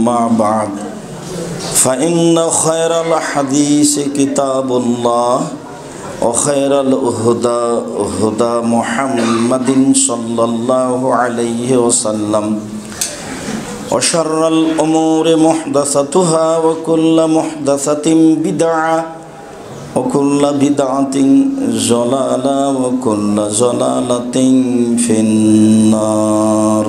أما بعد فإن خير الحديث كتاب الله وخير الهدى هدى محمد صلى الله عليه وسلم وشر الأمور محدثاتها وكل محدثة بدعة وكل بدعة ضلالة وكل ضلالة في النار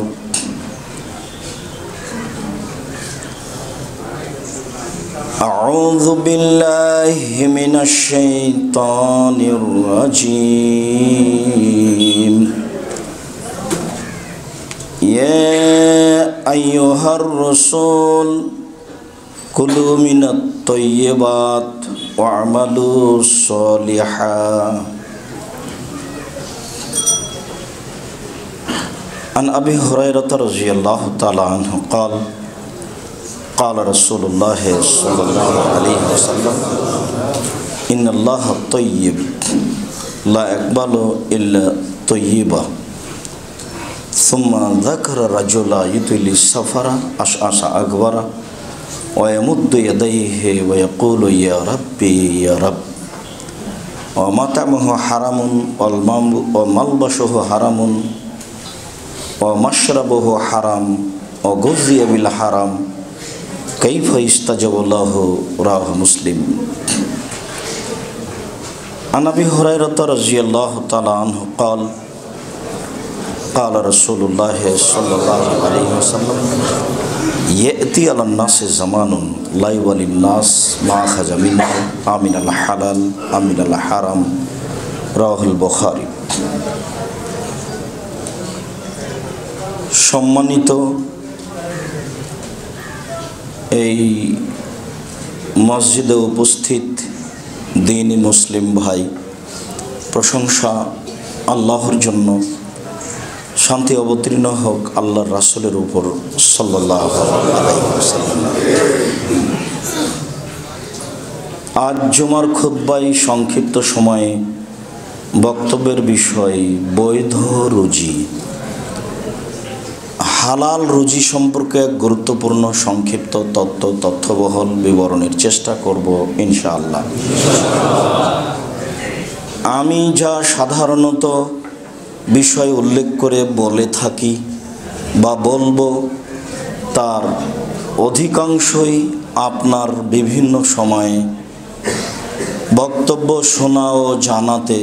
أعوذ بالله من الشيطان الرجيم يا أيها الرسول كلوا من الطيبات واعملوا صالحا عن أبي هريرة رضي الله تعالى عنه قال قال رسول الله صلى الله عليه وسلم إن الله طيب لا يقبل إلا طيبا ثم ذكر رجلا يطيل السفر أشعث أغبر ويمد يديه ويقول يا ربي يا رب ومطعمه حرام وملبسه حرام ومشربه حرام وغذي بالحرام كيف يستجاب له رواه مسلم عن أبي هريرة رضي الله تعالى عنه قال قال رسول الله صلى الله عليه وسلم يأتي على الناس زمان لا يولي الناس ما أخذ منه من الحلال من الحرام رواه البخاري সম্মানিত এই মসজিদে উপস্থিত দ্বীনি মুসলিম ভাই, প্রশংসা আল্লাহর জন্য, শান্তি অবতীর্ণ হোক আল্লাহর রাসূলের উপর সাল্লাল্লাহু আলাইহি ওয়াসাল্লাম। আজ জুমার খুতবায় সংক্ষিপ্ত সময়ে বক্তব্যের বিষয় বৈধ রুজি। হালাল রুজি সম্পর্কে এক গুরুত্বপূর্ণ সংক্ষিপ্ত তথ্যবহল বিবরণের চেষ্টা করব ইনশাআল্লাহ। আমি যা সাধারণত বিষয় উল্লেখ করে বলে থাকি বা বলবো, তার অধিকাংশই আপনার বিভিন্ন সময়ে বক্তব্য শোনা ও জানাতে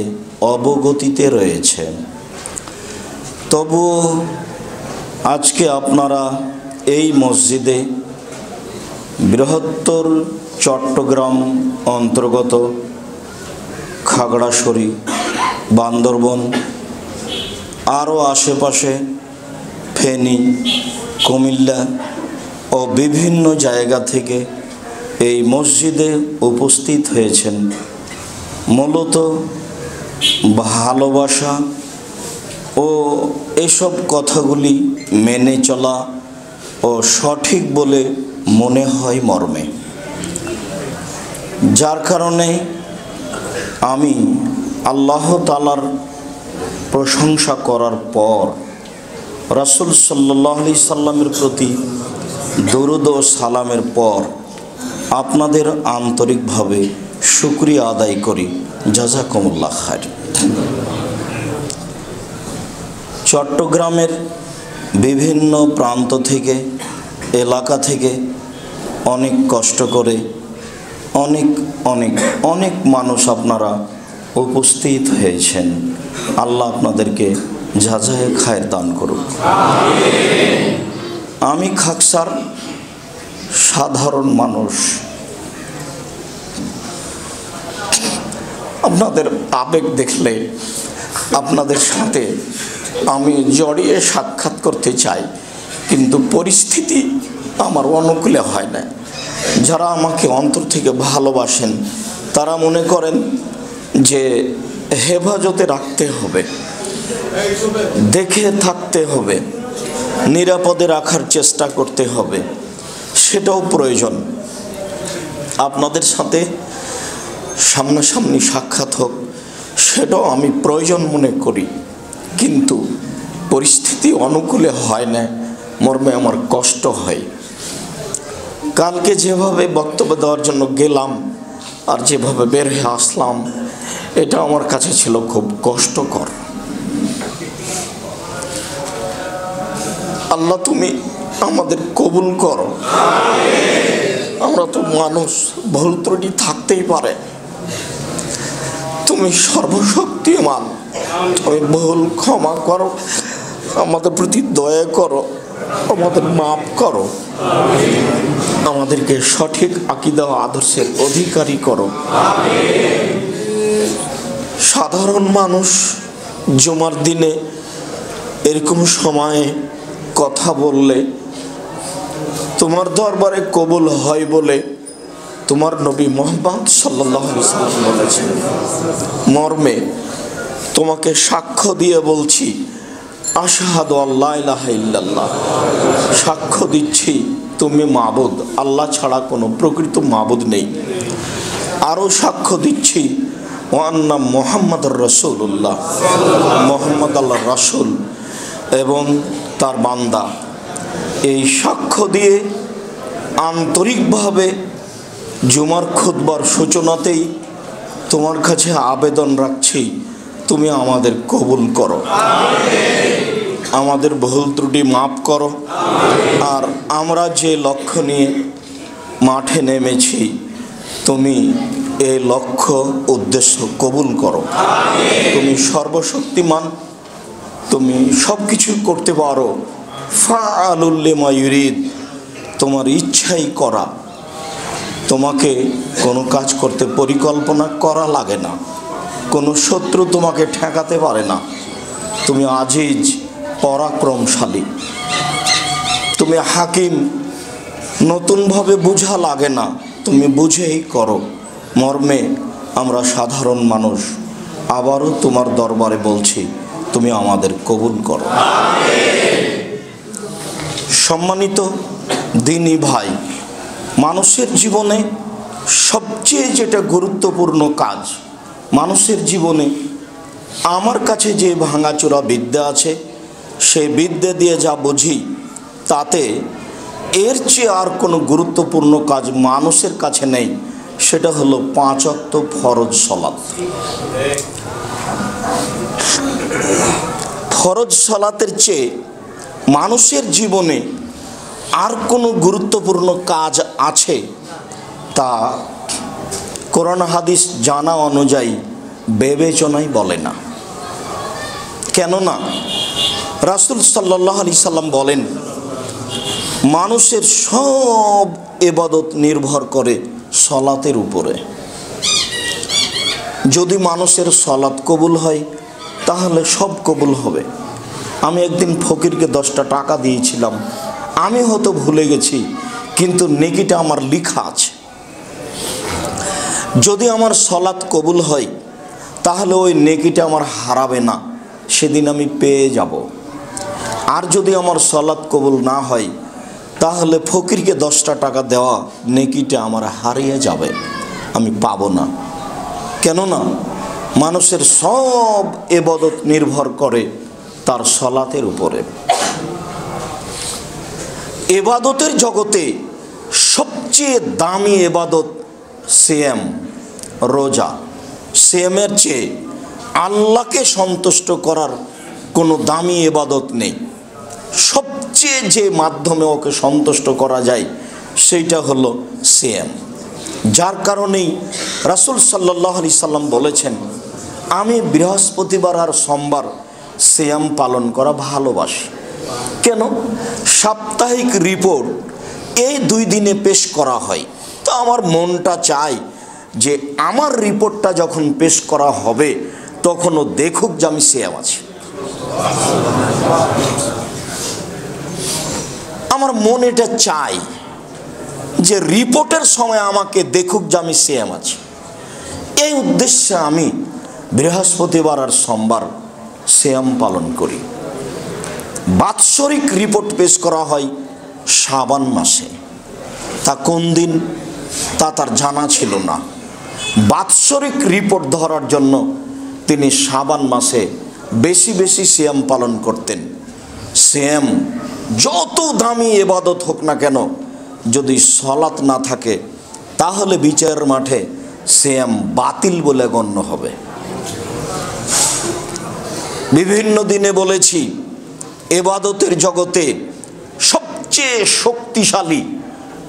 অবগতিতে রয়েছে। তবুও আজকে আপনারা এই মসজিদে বৃহত্তর চট্টগ্রাম অন্তর্গত খাগড়াছড়ি, বান্দরবন, আরও আশেপাশে ফেনী, কুমিল্লা ও বিভিন্ন জায়গা থেকে এই মসজিদে উপস্থিত হয়েছেন মূলত ভালোবাসা ও এসব কথাগুলি মেনে চলা ও সঠিক বলে মনে হয় মর্মে, যার কারণে আমি আল্লাহ তাআলার প্রশংসা করার পর রাসূল সাল্লাল্লাহু আলাইহি সাল্লামের প্রতি দরুদ ও সালামের পর আপনাদের আন্তরিকভাবে শুকরিয়া আদায় করি। জাযাকুমুল্লাহ খাইর। চট্টগ্রামের বিভিন্ন প্রান্ত থেকে, এলাকা থেকে অনেক কষ্ট করে অনেক মানুষ আপনারা উপস্থিত হয়েছেন। আল্লাহ আপনাদেরকে জাযায়ে খায়ের দান করুক। আমি খাকসার সাধারণ মানুষ, আপনাদের আবেগ দেখলে আপনাদের সাথে আমি জড়িয়ে সাক্ষাৎ করতে চাই, কিন্তু পরিস্থিতি আমার অনুকূলে হয় না। যারা আমাকে অন্তর থেকে ভালোবাসেন তারা মনে করেন যে হেফাজতে রাখতে হবে, দেখে থাকতে হবে, নিরাপদে রাখার চেষ্টা করতে হবে, সেটাও প্রয়োজন। আপনাদের সাথে সামনাসামনি সাক্ষাৎ হোক, সেটাও আমি প্রয়োজন মনে করি, কিন্তু পরিস্থিতি অনুকূলে হয় না মর্মে আমার কষ্ট হয়। কালকে যেভাবে বক্তব্য দেওয়ার জন্য গেলাম আর যেভাবে বের হয়ে আসলাম, এটা আমার কাছে ছিল খুব কষ্টকর। আল্লাহ তুমি আমাদের কবুল করো। আমরা তো মানুষ, ভুল ত্রুটি থাকতেই পারে। তুমি সর্বশক্তিমান, তুমি ভুল ক্ষমা করো, আমাদের প্রতি দয়া করো, আমাদের মাফ করো, আমাদেরকে সঠিক আকীদা ও আদর্শের অধিকারী করো। সাধারণ মানুষ জুমার দিনে এরকম সময়ে কথা বললে তোমার দরবারে কবুল হয় বলে তোমার নবী মুহাম্মদ সাল্লাল্লাহু আলাইহি ওয়াসাল্লাম বলেছেন। মর্মে তোমাকে সাক্ষ্য দিয়ে বলছি, আশহাদু আল্লা ইলাহা ইল্লাল্লাহ, সাক্ষ্য দিচ্ছি তুমি মাবুদ, আল্লাহ ছাড়া কোনো প্রকৃত মাবুদ নেই। আরও সাক্ষ্য দিচ্ছি ওয়া আন্না মুহাম্মাদুর রাসূলুল্লাহ, মুহাম্মদ আল্লাহর রাসূল এবং তার বান্দা। এই সাক্ষ্য দিয়ে আন্তরিকভাবে জুমার খুতবার সূচনাতেই তোমার কাছে আবেদন রাখছি, তুমি আমাদের কবুল করো, আমাদের ভুল ত্রুটি মাফ করো। আর আমরা যে লক্ষ্য নিয়ে মাঠে নেমেছি, তুমি এই লক্ষ্য উদ্দেশ্য কবুল করো। তুমি সর্বশক্তিমান, তুমি সব কিছু করতে পারো। ফাআলুল লিমা ইউরিদ, তোমার ইচ্ছাই করা। তোমাকে কোনো কাজ করতে পরিকল্পনা করা লাগে না, কোনো শত্রু তোমাকে ঠেকাতে পারে না। তুমি আজিজ, পরাক্রমশালী, তুমি হাকিম, নতুনভাবে বোঝা লাগে না, তুমি বুঝেই করো। মর্মে আমরা সাধারণ মানুষ আবারও তোমার দরবারে বলছি, তুমি আমাদের কবুল করো। সম্মানিত দিনী ভাই, মানুষের জীবনে সবচেয়ে যেটা গুরুত্বপূর্ণ কাজ, মানুষের জীবনে আমার কাছে যে ভাঙাচোরা বিদ্যা আছে, সেই বিদ্যা দিয়ে যা বুঝি তাতে এর চেয়ে আর কোনো গুরুত্বপূর্ণ কাজ মানুষের কাছে নেই। সেটা হলো 5 ওয়াক্ত ফরজ সালাত। ফরজ সালাতের চেয়ে মানুষের জীবনে আর কোনো গুরুত্বপূর্ণ কাজ আছে তা কোরআন হাদিস জানা অনুযায়ী বিবেচনাই বলে না। কেননা রাসূল সাল্লাল্লাহু আলাইহি সাল্লাম বলেন, মানুষের সব ইবাদত নির্ভর করে সালাতের উপরে। যদি মানুষের সালাত কবুল হয় তাহলে সব কবুল হবে। আমি একদিন ফকিরকে 10টা টাকা দিয়েছিলাম, আমি হয়তো ভুলে গেছি, কিন্তু নেকিটা আমার লেখা আছে। যদি আমার সালাত কবুল হয় তাহলে ওই নেকিটা আমার হারাবে না, সেদিন আমি পেয়ে যাব। আর যদি আমার সালাত কবুল না হয় তাহলে ফকিরকে 10টা টাকা দেওয়া নেকিটা আমার হারিয়ে যাবে, আমি পাবো না। কেননা মানুষের সব ইবাদত নির্ভর করে তার সালাতের উপরে। ইবাদতের জগতে সবচেয়ে দামি ইবাদত সিয়াম, রোজা। সিয়ামের চেয়ে আল্লাহকে সন্তুষ্ট করার কোনো দামি ইবাদত নেই। সবচেয়ে যে মাধ্যমে ওকে সন্তুষ্ট করা যায় সেইটা হলো সিয়াম। যার কারণেই রাসূল সাল্লাল্লাহু আলাইহি সাল্লাম বলেছেন, আমি বৃহস্পতিবার আর সোমবার সিয়াম পালন করা ভালোবাসি। কেন? সাপ্তাহিক রিপোর্ট এই 2 দিনে পেশ করা হয়, তো আমার মনটা চায় যে আমার রিপোর্টটা যখন পেশ করা হবে তখনও দেখুক যে আমি সিয়াম আছি। আমার মন এটা চাই যে রিপোর্টের সময় আমাকে দেখুক যে আমি সিয়াম আছি। এই উদ্দেশ্যে আমি বৃহস্পতিবার আর সোমবার সিয়াম পালন করি। বাৎসরিক রিপোর্ট পেশ করা হয় শাবান মাসে, তা কোন দিন তা তার জানা ছিল না। বাৎসরিক রিপোর্ট ধরার জন্য তিনি শাবান মাসে বেশি বেশি সিয়াম পালন করতেন। সিয়াম যত দামি ইবাদত হোক না কেন, যদি সলাত না থাকে তাহলে বিচারের মাঠে সিয়াম বাতিল বলে গণ্য হবে। বিভিন্ন দিনে বলেছি, ইবাদতের জগতে সবচেয়ে শক্তিশালী,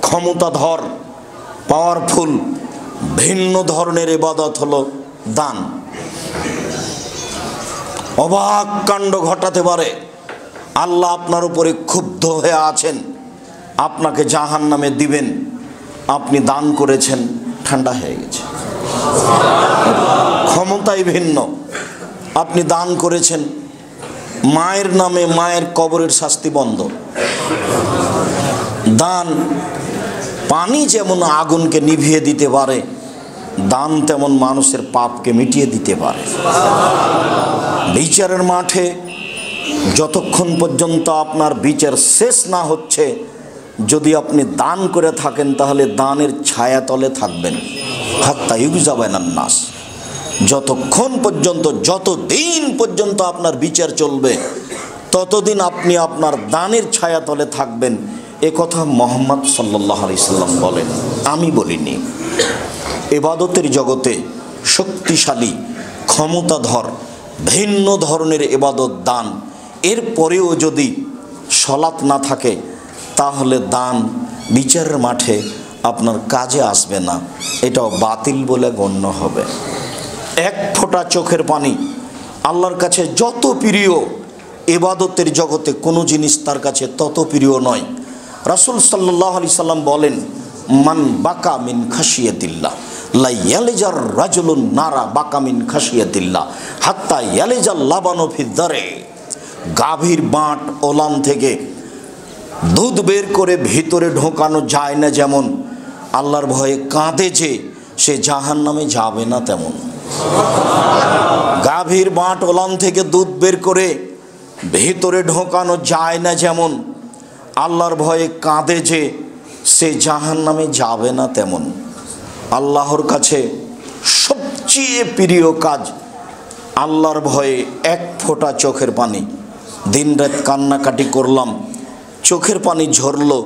ক্ষমতাধর, পাওয়ারফুল ভিন্ন ধরনের ইবাদত হলো দান। অবাক কাণ্ড ঘটাতে পারে। আল্লাহ আপনার উপরে ক্ষুব্ধ হয়ে আছেন, আপনাকে জাহান্নামে দিবেন, আপনি দান করেছেন, ঠান্ডা হয়ে গেছে। ক্ষমতাই ভিন্ন। আপনি দান করেছেন, মায়ের নামে মায়ের কবরের শাস্তি বন্ধ। দান, পানি যেমন আগুনকে নিভিয়ে দিতে পারে, দান তেমন মানুষের পাপকে মিটিয়ে দিতে পারে। বিচারের মাঠে যতক্ষণ পর্যন্ত আপনার বিচার শেষ না হচ্ছে, যদি আপনি দান করে থাকেন তাহলে দানের ছায়াতলে থাকবেন। হাত্তা ইউজাবানান নাস, যতক্ষণ পর্যন্ত, যতদিন পর্যন্ত আপনার বিচার চলবে ততদিন আপনি আপনার দানের ছায়াতলে থাকবেন। এ কথা মুহাম্মদ সাল্লাল্লাহু আলাইহি সাল্লাম বলেন, আমি বলিনি। ইবাদতের জগতে শক্তিশালী, ক্ষমতাধর ভিন্ন ধরনের ইবাদত দান। এরপরেও যদি সলাত না থাকে তাহলে দান বিচারের মাঠে আপনার কাজে আসবে না, এটাও বাতিল বলে গণ্য হবে। এক ফোঁটা চোখের পানি আল্লাহর কাছে যত প্রিয়, ইবাদতের জগতে কোনো জিনিস তার কাছে তত প্রিয় নয়। রাসূল সাল্লাল্লাহু আলাইহি সাল্লাম বলেন, মান বাকা মিন খাশিয়াতিল্লাহ লা ইয়ালিজার রাজুলুন নারা বাকা মিন খাশিয়াতিল্লাহ হাত্তা ইয়ালিজাল লাবানু ফিদ্দারে। গাভীর বাঁট ওলান থেকে দুধ বের করে ভিতরে ঢোকানো যায় না যেমন, আল্লাহর ভয়ে কাঁদে যে সে জাহান্নামে যাবে না তেমন। গাভীর বাঁট ওলান থেকে দুধ বের করে ভিতরে ঢোকানো যায় না যেমন, আল্লাহর ভয়ে কাঁদে যে সে জাহান্নামে যাবে না তেমন। আল্লাহর কাছে সবচেয়ে প্রিয় কাজ আল্লাহর ভয়ে এক ফোঁটা চোখের পানি। দিনরাত কান্নাকাটি করলাম, চোখের পানি ঝরলো,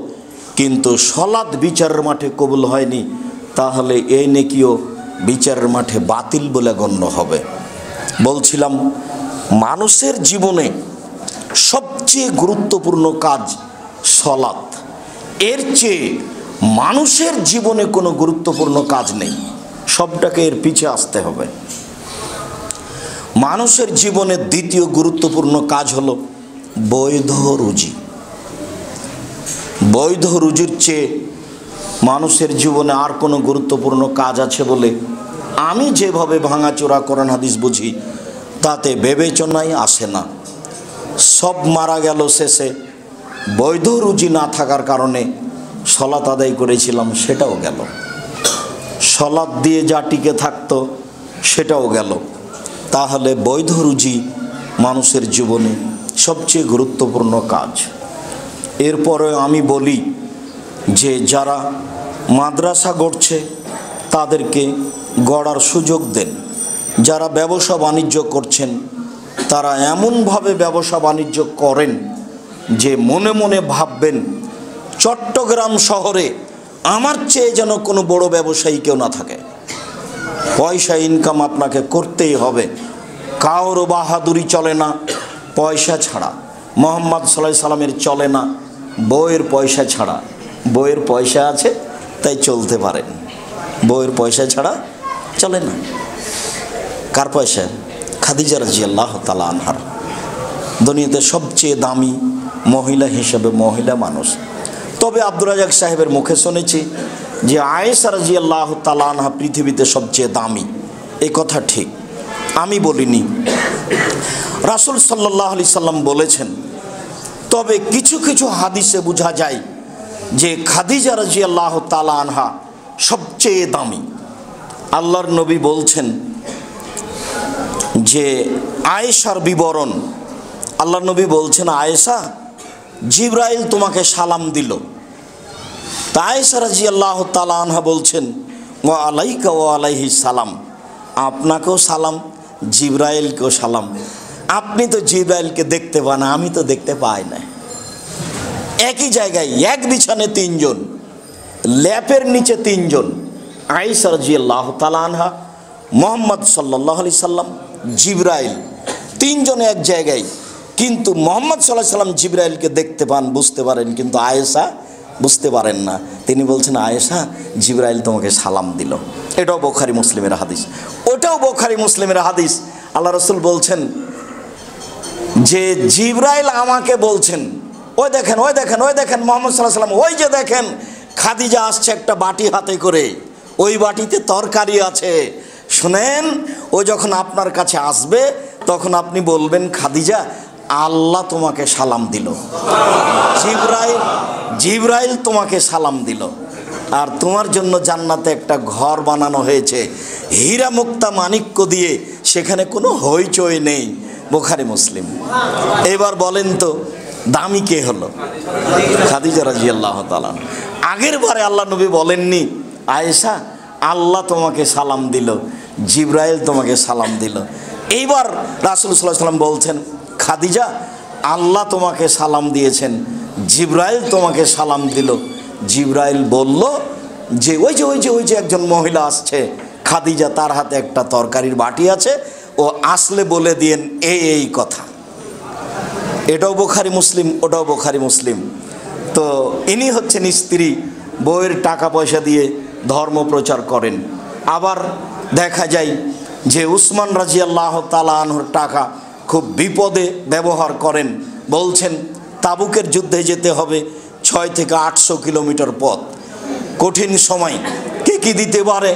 কিন্তু সলাৎ বিচারের মাঠে কবুল হয়নি, তাহলে এই নেকিও বিচারের মাঠে বাতিল বলে গণ্য হবে। বলছিলাম, মানুষের জীবনে সবচেয়ে গুরুত্বপূর্ণ কাজ সলাৎ। এর চেয়ে মানুষের জীবনে কোনো গুরুত্বপূর্ণ কাজ নেই, সবটাকে এর পিছে আসতে হবে। মানুষের জীবনের দ্বিতীয় গুরুত্বপূর্ণ কাজ হলো বৈধ রুজি। বৈধ রুজির চেয়ে মানুষের জীবনে আর কোনো গুরুত্বপূর্ণ কাজ আছে বলে আমি যেভাবে ভাঙাচোরা কোরআন হাদিস বুঝি তাতে বিবেচনাই আসে না। সব মারা গেল শেষে, বৈধ রুজি না থাকার কারণে সলাত আদায় করেছিলাম সেটাও গেল, সলাত দিয়ে যা টিকে থাকতো সেটাও গেল। তাহলে বৈধ রুজি মানুষের জীবনে সবচেয়ে গুরুত্বপূর্ণ কাজ। এরপরে আমি বলি যে যারা মাদ্রাসা গড়ছে তাদেরকে গড়ার সুযোগ দেন। যারা ব্যবসা বাণিজ্য করছেন তারা এমনভাবে ব্যবসা বাণিজ্য করেন যে মনে মনে ভাববেন চট্টগ্রাম শহরে আমার চেয়ে যেন কোনো বড় ব্যবসায়ী কেউ না থাকে। পয়সা ইনকাম আপনাকে করতেই হবে, কারো বাহাদুরি চলে না পয়সা ছাড়া। মুহাম্মদ সাল্লাল্লাহু আলাইহি সাল্লামের চলে না বউয়ের পয়সা ছাড়া। বউয়ের পয়সা আছে তাই চলতে পারেন, বউয়ের পয়সা ছাড়া চলে না। কার পয়সা? খাদিজা রাদিয়াল্লাহু তাআলা আনহার। দুনিয়াতে সবচেয়ে দামি মহিলা হিসেবে মহিলা মানুষ। তবে আব্দুর রাজ্জাক সাহেবের মুখে শুনেছি যে আয়েশা রাদিয়াল্লাহু তাআলা আনহা পৃথিবীতে সবচেয়ে দামি। এই কথা ঠিক, আমি বলিনি, রাসূল সাল্লাল্লাহু আলাইহি সাল্লাম বলেছেন। তবে কিছু কিছু হাদিসে বোঝা যায় যে খাদিজা রাদিয়াল্লাহু তাআলা আনহা সবচেয়ে দামি। আল্লাহর নবী বলছেন যে আয়েশার বিবরণ, আল্লাহর নবী বলছেন, আয়েশা জিবরাইল তোমাকে সালাম দিল। তা আয়েশা রাদিয়াল্লাহু তাআলা আনহা বলছেন, ওয়া আলাইকা ওয়া আলাইহি সালাম, আপনাকেও সালাম, জিবরাইলকেও সালাম। আপনি তো জিবরাইলকে দেখতে পান, আমি তো দেখতে পাই না। একই জায়গায় এক বিছানে তিনজন, ল্যাপের নিচে তিনজন, আয়েশা রাদিয়াল্লাহু তাআলা আনহা, মুহাম্মদ সাল্লাল্লাহু আলাইহি সাল্লাম, জিবরাইল, তিনজনে এক জায়গায়। কিন্তু মুহাম্মদ সাল্লাল্লাহু আলাইহি সাল্লাম জিবরাইলকে দেখতে পান, বুঝতে পারেন, কিন্তু আয়েশা বুঝতে পারেন না। তিনি বলছেন, আয়েশা, জিবরাইল তোমাকে সালাম দিল। এটাও বুখারী মুসলিমের হাদিস, ওটাও বুখারী মুসলিমের হাদিস। আল্লাহ রাসূল বলছেন যে জিবরাইল আমাকে বলছেন, ওই দেখেন, ওই দেখেন, ওই দেখেন মুহাম্মদ সাল্লাল্লাহু আলাইহি সাল্লাম, ওই যে দেখেন খাদিজা আসছে একটা বাটি হাতে করে, ওই বাটিতে তরকারি আছে। শুনেন, ও যখন আপনার কাছে আসবে তখন আপনি বলবেন, খাদিজা, আল্লাহ তোমাকে সালাম দিল, জিবরাইল তোমাকে সালাম দিল, আর তোমার জন্য জান্নাতে একটা ঘর বানানো হয়েছে হীরা মুক্তা মাণিক্য দিয়ে, সেখানে কোনো হইচই নেই। বুখারী মুসলিম। এবার বলেন তো দামি কে হলো? খাদিজা রাদিয়াল্লাহু তাআলা। আগের বারে আল্লাহ নবী বলেননি, আয়েশা, আল্লাহ তোমাকে সালাম দিল, জিবরাইল তোমাকে সালাম দিল। এইবার রাসূল সাল্লাল্লাহু আলাইহি ওয়াসাল্লাম বলছেন, খাদিজা, আল্লাহ তোমাকে সালাম দিয়েছেন, জিবরাইল তোমাকে সালাম দিল। জিবরাইল বলল যে ওই যে একজন মহিলা আসছে, খাদিজা, তার হাতে একটা তরকারির বাটি আছে, ও আসলে বলে দিয়েন এই কথা। এটাও বুখারী মুসলিম, ওটাও বুখারী মুসলিম। তো ইনি হচ্ছেন স্ত্রী, বউয়ের টাকা পয়সা দিয়ে ধর্ম প্রচার করেন। আবার দেখা যায় যে উসমান রাদিয়াল্লাহু তাআলা আনহুর টাকা খুব বিপদে ব্যবহার করেন। বলছেন তাবুকের যুদ্ধে যেতে হবে 6 থেকে 800 কিলোমিটার পথ, কঠিন সময়, কে কি দিতে পারে?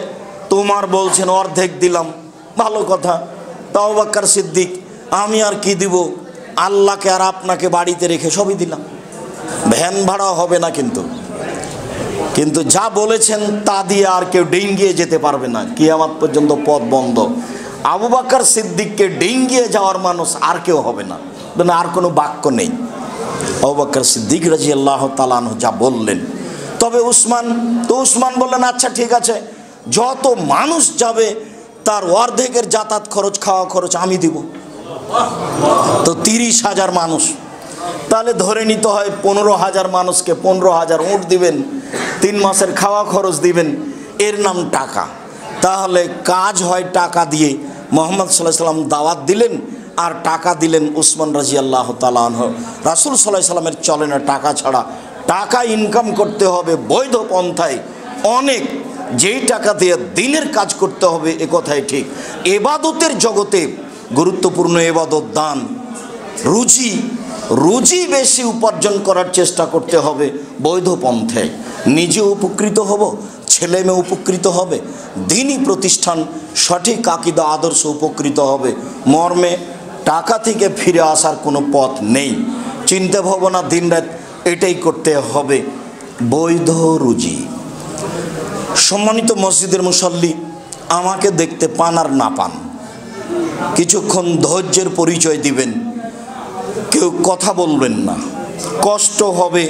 তোমার বলছেন অর্ধেক দিলাম, ভালো কথা। তাও আবু বকর সিদ্দিক, আমি আর কি দিব, আল্লাহকে আর আপনাকে বাড়িতে রেখে সবই দিলাম, ভ্যান ভাড়া হবে না, কিন্তু যা বলেছেন তা দিয়ে আর কেউ ডিঙ্গিয়ে যেতে পারবে না, কিয়ামত পর্যন্ত পথ বন্ধ। আবু বকর সিদ্দিককে ডিঙ্গিয়ে যাওয়ার মানুষ আর কেউ হবে না, মানে আর কোনো বাক্য নেই। আবু বকর সিদ্দিক রাদিয়াল্লাহু তাআলা আনহু যা বললেন। তবে উসমান বললেন, আচ্ছা ঠিক আছে, যত মানুষ যাবে তার অর্ধেকের যাতায়াত খরচ, খাওয়া খরচ আমি দিব। তো 30,000 মানুষ, তাহলে ধরে নিতে হয় 15,000 মানুষকে 15,000 উট দিবেন, 3 মাসের খাওয়া খরচ দিবেন, এর নাম টাকা। তাহলে কাজ হয় টাকা দিয়ে। মুহাম্মদ সাল্লাল্লাহু আলাইহি সাল্লাম দাওয়াত দিলেন আর টাকা দিলেন উসমান রাদিয়াল্লাহু তাআলা আনহু। রাসূল সাল্লাল্লাহু আলাইহি সাল্লামের চলে না টাকা ছাড়া, টাকা ইনকাম করতে হবে বৈধ পন্থায়, অনেক, যেই টাকা দিয়ে দিনের কাজ করতে হবে, এ কথাই ঠিক। ইবাদতের জগতে গুরুত্বপূর্ণ ইবাদত দান, রুজি বেশি উপার্জন করার চেষ্টা করতে হবে বৈধ পন্থায়। নিজে উপকৃত হব, ছেলে মেয়ে উপকৃত হবে, দ্বীনি প্রতিষ্ঠান সঠিক আকীদা আদর্শ উপকৃত হবে, মর্মে টাকা থেকে ফিরে আসার কোনো পথ নেই। চিন্তা ভাবনা দিনরাত এটাই করতে হবে, বৈধ রুজি। সম্মানিত মসজিদের মুসল্লি, আমাকে দেখতে পান আর না পান, কিছুক্ষণ ধৈর্যের পরিচয় দিবেন, কেউ কথা বলবেন না, কষ্ট হবে,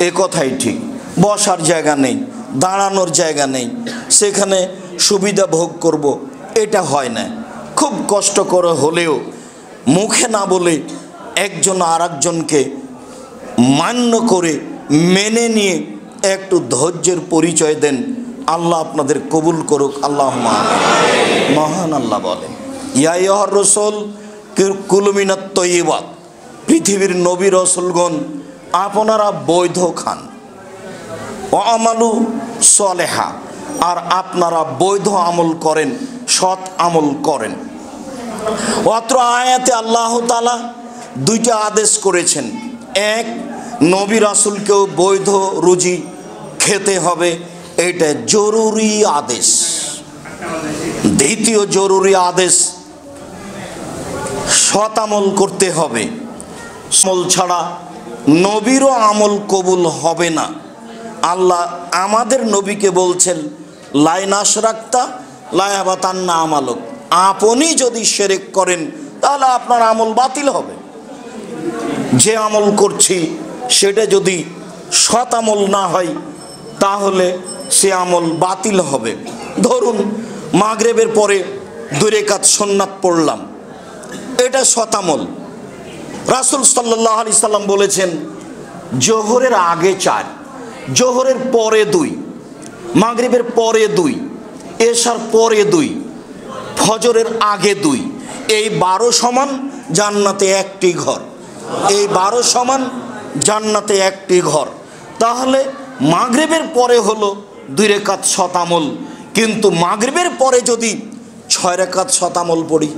এ কথাই ঠিক। বসার জায়গা নেই, দাঁড়ানোর জায়গা নেই, সেখানে সুবিধা ভোগ করব, এটা হয় না। খুব কষ্ট করে হলেও মুখে না বলে একজন আর একজনকে মান্য করে মেনে নিয়ে একটু ধৈর্যের পরিচয় দেন। আল্লাহ আপনাদের কবুল করুক, আল্লাহুম্মা আমিন। মহান আল্লাহ বলেন, ইয়া আইয়ুহার রাসূল কুলু মিনাত তাইয়্যিবাত, পৃথিবীর নবী রাসূলগণ আপনারা বৈধ খান, ওয়া আমালু সালেহা, আর আপনারা বৈধ আমল করেন, সৎ আমল করেন। অত্র আয়াতে আল্লাহ তাআলা 2টা আদেশ করেছেন। এক, নবী রাসূলকেও বৈধ রুজি খেতে হবে, এটা জরুরি আদেশ। দ্বিতীয় জরুরি আদেশ, সৎ আমল করতে হবে, আমল ছাড়া নবীরও আমল কবুল হবে না। আল্লাহ আমাদের নবীকে বলছেন, লাইন আশরাকতা লায়াবাতান্না আমালুক, আপনি যদি শিরক করেন তাহলে আপনার আমল বাতিল হবে। যে আমল করছি সেটা যদি সৎ আমল না হয় তাহলে সে আমল বাতিল হবে। ধরুন মাগরিবের পরে 2 রাকাত সুন্নাত পড়লাম, এটা সৎ আমল। রাসূল সাল্লাল্লাহু আলাইহি সাল্লাম বলেছেন, জোহরের আগে 4, জোহরের পরে 2, মাগরিবের পরে 2, এশার পরে 2, ফজরের আগে 2, এই 12 সমান জান্নাতে একটি ঘর। এই 12 সমান জান্নাতে একটি ঘর। তাহলে মাগরিবের পরে হলো 2 রাকাত শতামল, কিন্তু মাগরিবের পরে যদি 6 রাকাত শতামল পড়ি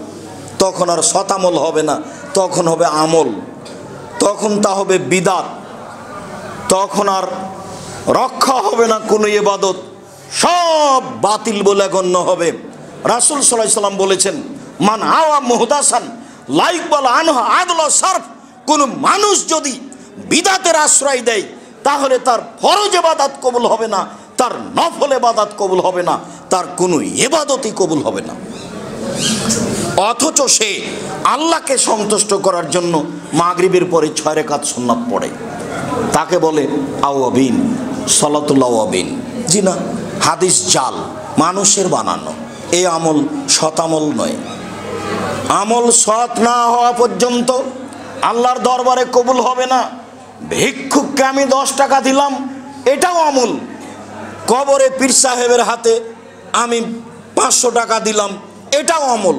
তখন আর শতামল হবে না, তখন হবে আমল, তখন তা হবে বিদাত, তখন আর রক্ষা হবে না কোনো ইবাদত, সব বাতিল বলে গণ্য হবে। রাসূল সাল্লাল্লাহু আলাইহি সাল্লাম বলেছেন, মান আওয়া মুহদাসান লা ইকবাল আনহু আদল সারফ, কোন মানুষ যদি বিদাতের আশ্রয় দেয় তাহলে তার ফরজ ইবাদত কবুল হবে না, তার নফল ইবাদত কবুল হবে না, তার কোনো ইবাদতই কবুল হবে না। অথচ সে আল্লাহকে সন্তুষ্ট করার জন্য মাগরিবের পরে 6 রাকাত সুন্নাত পড়ে, তাকে বলে আওয়াবিন, সালাতুল আওয়াবিন। জি না, হাদিস জাল, মানুষের বানানো। এই আমল শতামল নয়। আমল সৎ না হওয়া পর্যন্ত আল্লাহর দরবারে কবুল হবে না। ভিক্ষুককে আমি 10 টাকা দিলাম, এটাও আমল। কবরে পীর সাহেবের হাতে আমি 500 টাকা দিলাম, এটাও আমল।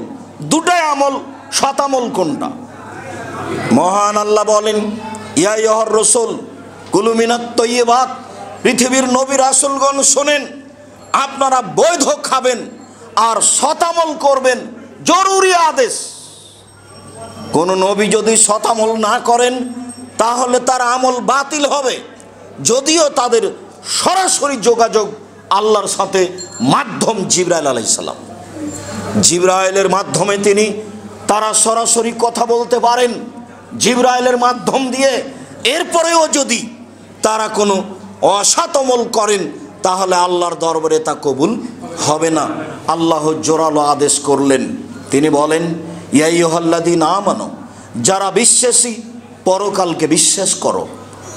দুটাই আমল, শতামল কোনটা? মহান আল্লাহ বলেন, ইয়া আইয়ুহার রাসূল কুলু মিনাত তাইয়্যিবাত, পৃথিবীর নবী রাসূলগণ শোনেন, আপনারা বৈধ খাবেন আর শতামল করবেন, জরুরি আদেশ। কোন নবী যদি শতামল না করেন তাহলে তার আমল বাতিল হবে, যদিও তাদের সরাসরি যোগাযোগ আল্লাহর সাথে মাধ্যম জিবরাইল আলাইহিস সালাম। জিবরাইলের মাধ্যমে তারা সরাসরি কথা বলতে পারেন জিবরাইলের মাধ্যম দিয়ে। এরপরেও যদি তারা কোনো অসৎ আমল করেন তাহলে আল্লাহর দরবারে তা কবুল হবে না। আল্লাহ জোরালো আদেশ করলেন, তিনি বলেন, ইয়া আইয়ুহাল্লাযীনা আমানু, যারা বিশ্বাসী পরকালকে বিশ্বাস করো,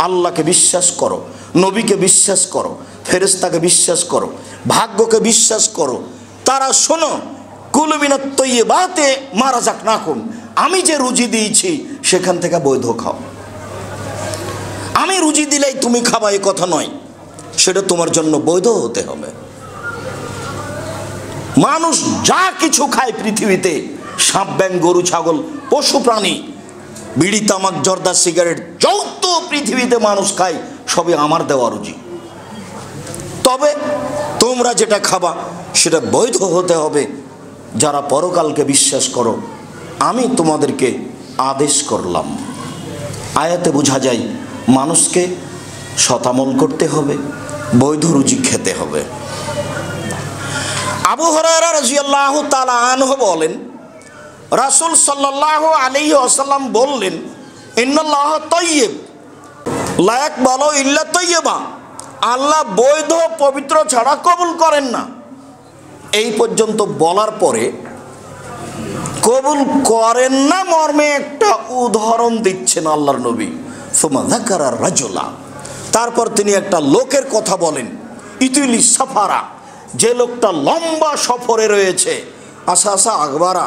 আল্লাহকে বিশ্বাস করো, নবীকে বিশ্বাস করো, ফেরেশতাকে বিশ্বাস করো, ভাগ্যকে বিশ্বাস করো, তারা শোনো, কুলু মিনাত তাইয়্যিবাতি মা রাযাকনাকুম, আমি যে রুজি দিয়েছি সেখান থেকে বৈধ খাও। আমি রুজি দিলেই তুমি খাবা এই কথা নয়, সেটা তোমার জন্য বৈধ হতে হবে। মানুষ যা কিছু খায় পৃথিবীতে, সাপ ব্যাঙ গরু ছাগল পশু প্রাণী, বিড়ি তামাক জর্দা সিগারেট, যত পৃথিবীতে মানুষ খায় সবই আমার দেওয়া রুজি। তবে তোমরা যেটা খাবা সেটা বৈধ হতে হবে। যারা পরকালকে বিশ্বাস করো আমি তোমাদেরকে আদেশ করলাম। আয়াতে বোঝা যায় মানুষকে শতামল করতে হবে, বৈধ রুজি খেতে হবে। আবু হুরায়রা রাদিয়াল্লাহু তাআলা আনহু বলেন, রাসূল সাল্লাল্লাহু আলাইহি ওয়াসাল্লাম বললেন, ইন্নাল্লাহ তাইয়্যিব লা ইয়াকবালু ইল্লা তাইয়্যিবা, আল্লাহ বৈধ পবিত্র ছাড়া কবুল করেন না। এই পর্যন্ত বলার পরে কবুল করেন না মর্মে একটা উদাহরণ দিচ্ছেন আল্লাহর নবী। সুমা যাকারা রাজুলা, তারপর তিনি একটা লোকের কথা বলেন, ইতুলি সাফারা, যে লোকটা লম্বা সফরে রয়েছে, আশা আশা আকবারা,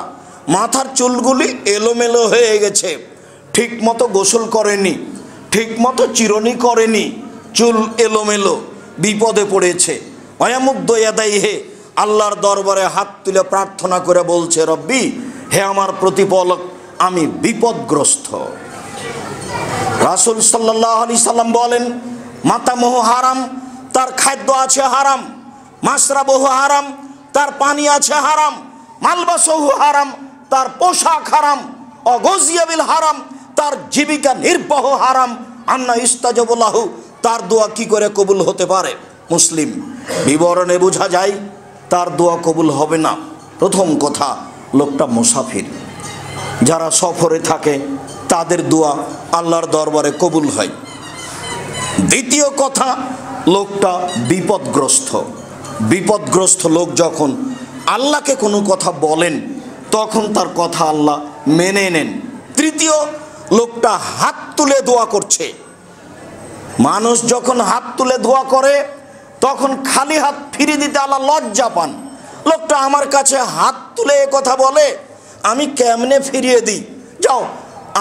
মাথার চুলগুলি এলোমেলো হয়ে গেছে, ঠিক মতো গোসল করেনি, ঠিক মতো চিরুনি করেনি, চুল এলোমেলো, বিপদে পড়েছে। অয়ামুদ্দ ইয়াদাইহে, আল্লাহর দরবারে হাত তুলে প্রার্থনা করে বলছে, রব্বি, হে আমার প্রতিপালক, আমি বিপদগ্রস্ত। রাসূল সাল্লাল্লাহু আলাইহি সাল্লাম বলেন, মাতামুহু হারাম, তার খাদ্য আছে হারাম, মাশরাবুহু হারাম, তার পানি আছে হারাম, মালবাসুহু হারাম, তার পোশাক হারাম, অগজিয়া বিল হারাম, তার জীবিকা নির্বাহ হারাম, আন্না ইস্তাজাবু লাহু, তার দোয়া কি করে কবুল হতে পারে? মুসলিম। বিবরণে বোঝা যায় তার দোয়া কবুল হবে না। প্রথম কথা, লোকটা মুসাফির, যারা সফরে থাকে তাদের দোয়া আল্লাহর দরবারে কবুল হয়। দ্বিতীয় কথা, লোকটা বিপদগ্রস্ত। বিপদগ্রস্ত লোক যখন আল্লাহকে কোনো কথা বলেন তখন তার কথা আল্লাহ মেনে নেন। তৃতীয়, লোকটা হাত তুলে দোয়া করছে। মানুষ যখন হাত তুলে দোয়া করে তখন খালি হাত ফিরিয়ে দিতে আল্লাহ লজ্জা পান। লোকটা আমার কাছে হাত তুলে কথা বলে, আমি কেমনে ফিরিয়ে দিই? যাও,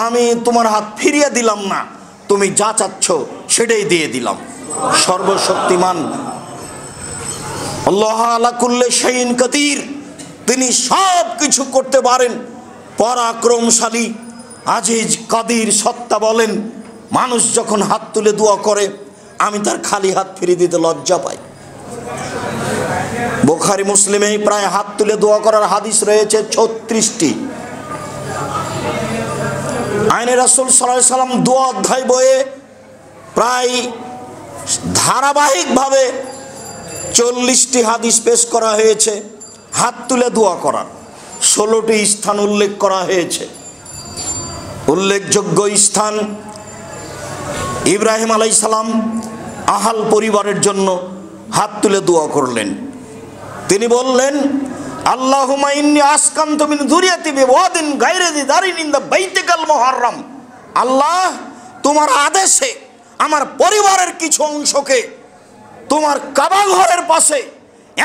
আমি তোমার হাত ফিরিয়ে দিলাম না, তুমি যা চাচ্ছ সেটাই দিয়ে দিলাম। সর্বশক্তিমান আল্লাহ আলা কুল্লি শাইইন কাদির, তিনি সব কিছু করতে পারেন, পরাক্রমশালী, আজিজ, কাদির, সত্তা বলেন। মানুষ যখন হাত তুলে দোয়া করে আমি তার খালি হাত ফিরিয়ে দিতে লজ্জা পাই। বুখারী মুসলিমে প্রায় হাত তুলে দোয়া করার হাদিস রয়েছে 36টি। আইনে রাসূল সাল্লাল্লাহু আলাইহি সাল্লাম দোয়া অধ্যায় বইয়ে প্রায় ধারাবাহিকভাবে 40টি হাদিস পেশ করা হয়েছে হাত তুলে দোয়া করার। 16টি স্থান উল্লেখ করা হয়েছে। উল্লেখযোগ্য স্থান, ইব্রাহিম আলাইহিস সালাম আহাল পরিবারের জন্য হাত তুলে দোয়া করলেন। তিনি বললেন, আল্লাহুম্মা ইন্নী আসকানতু মিন যুররিয়াতি বিওয়াদিন গায়রি যি যারিন ইনদা বাইতিকাল মুহাররাম। আল্লাহ, তোমার আদেশে আমার পরিবারের কিছু অংশকে তোমার কাবা ঘরের পাশে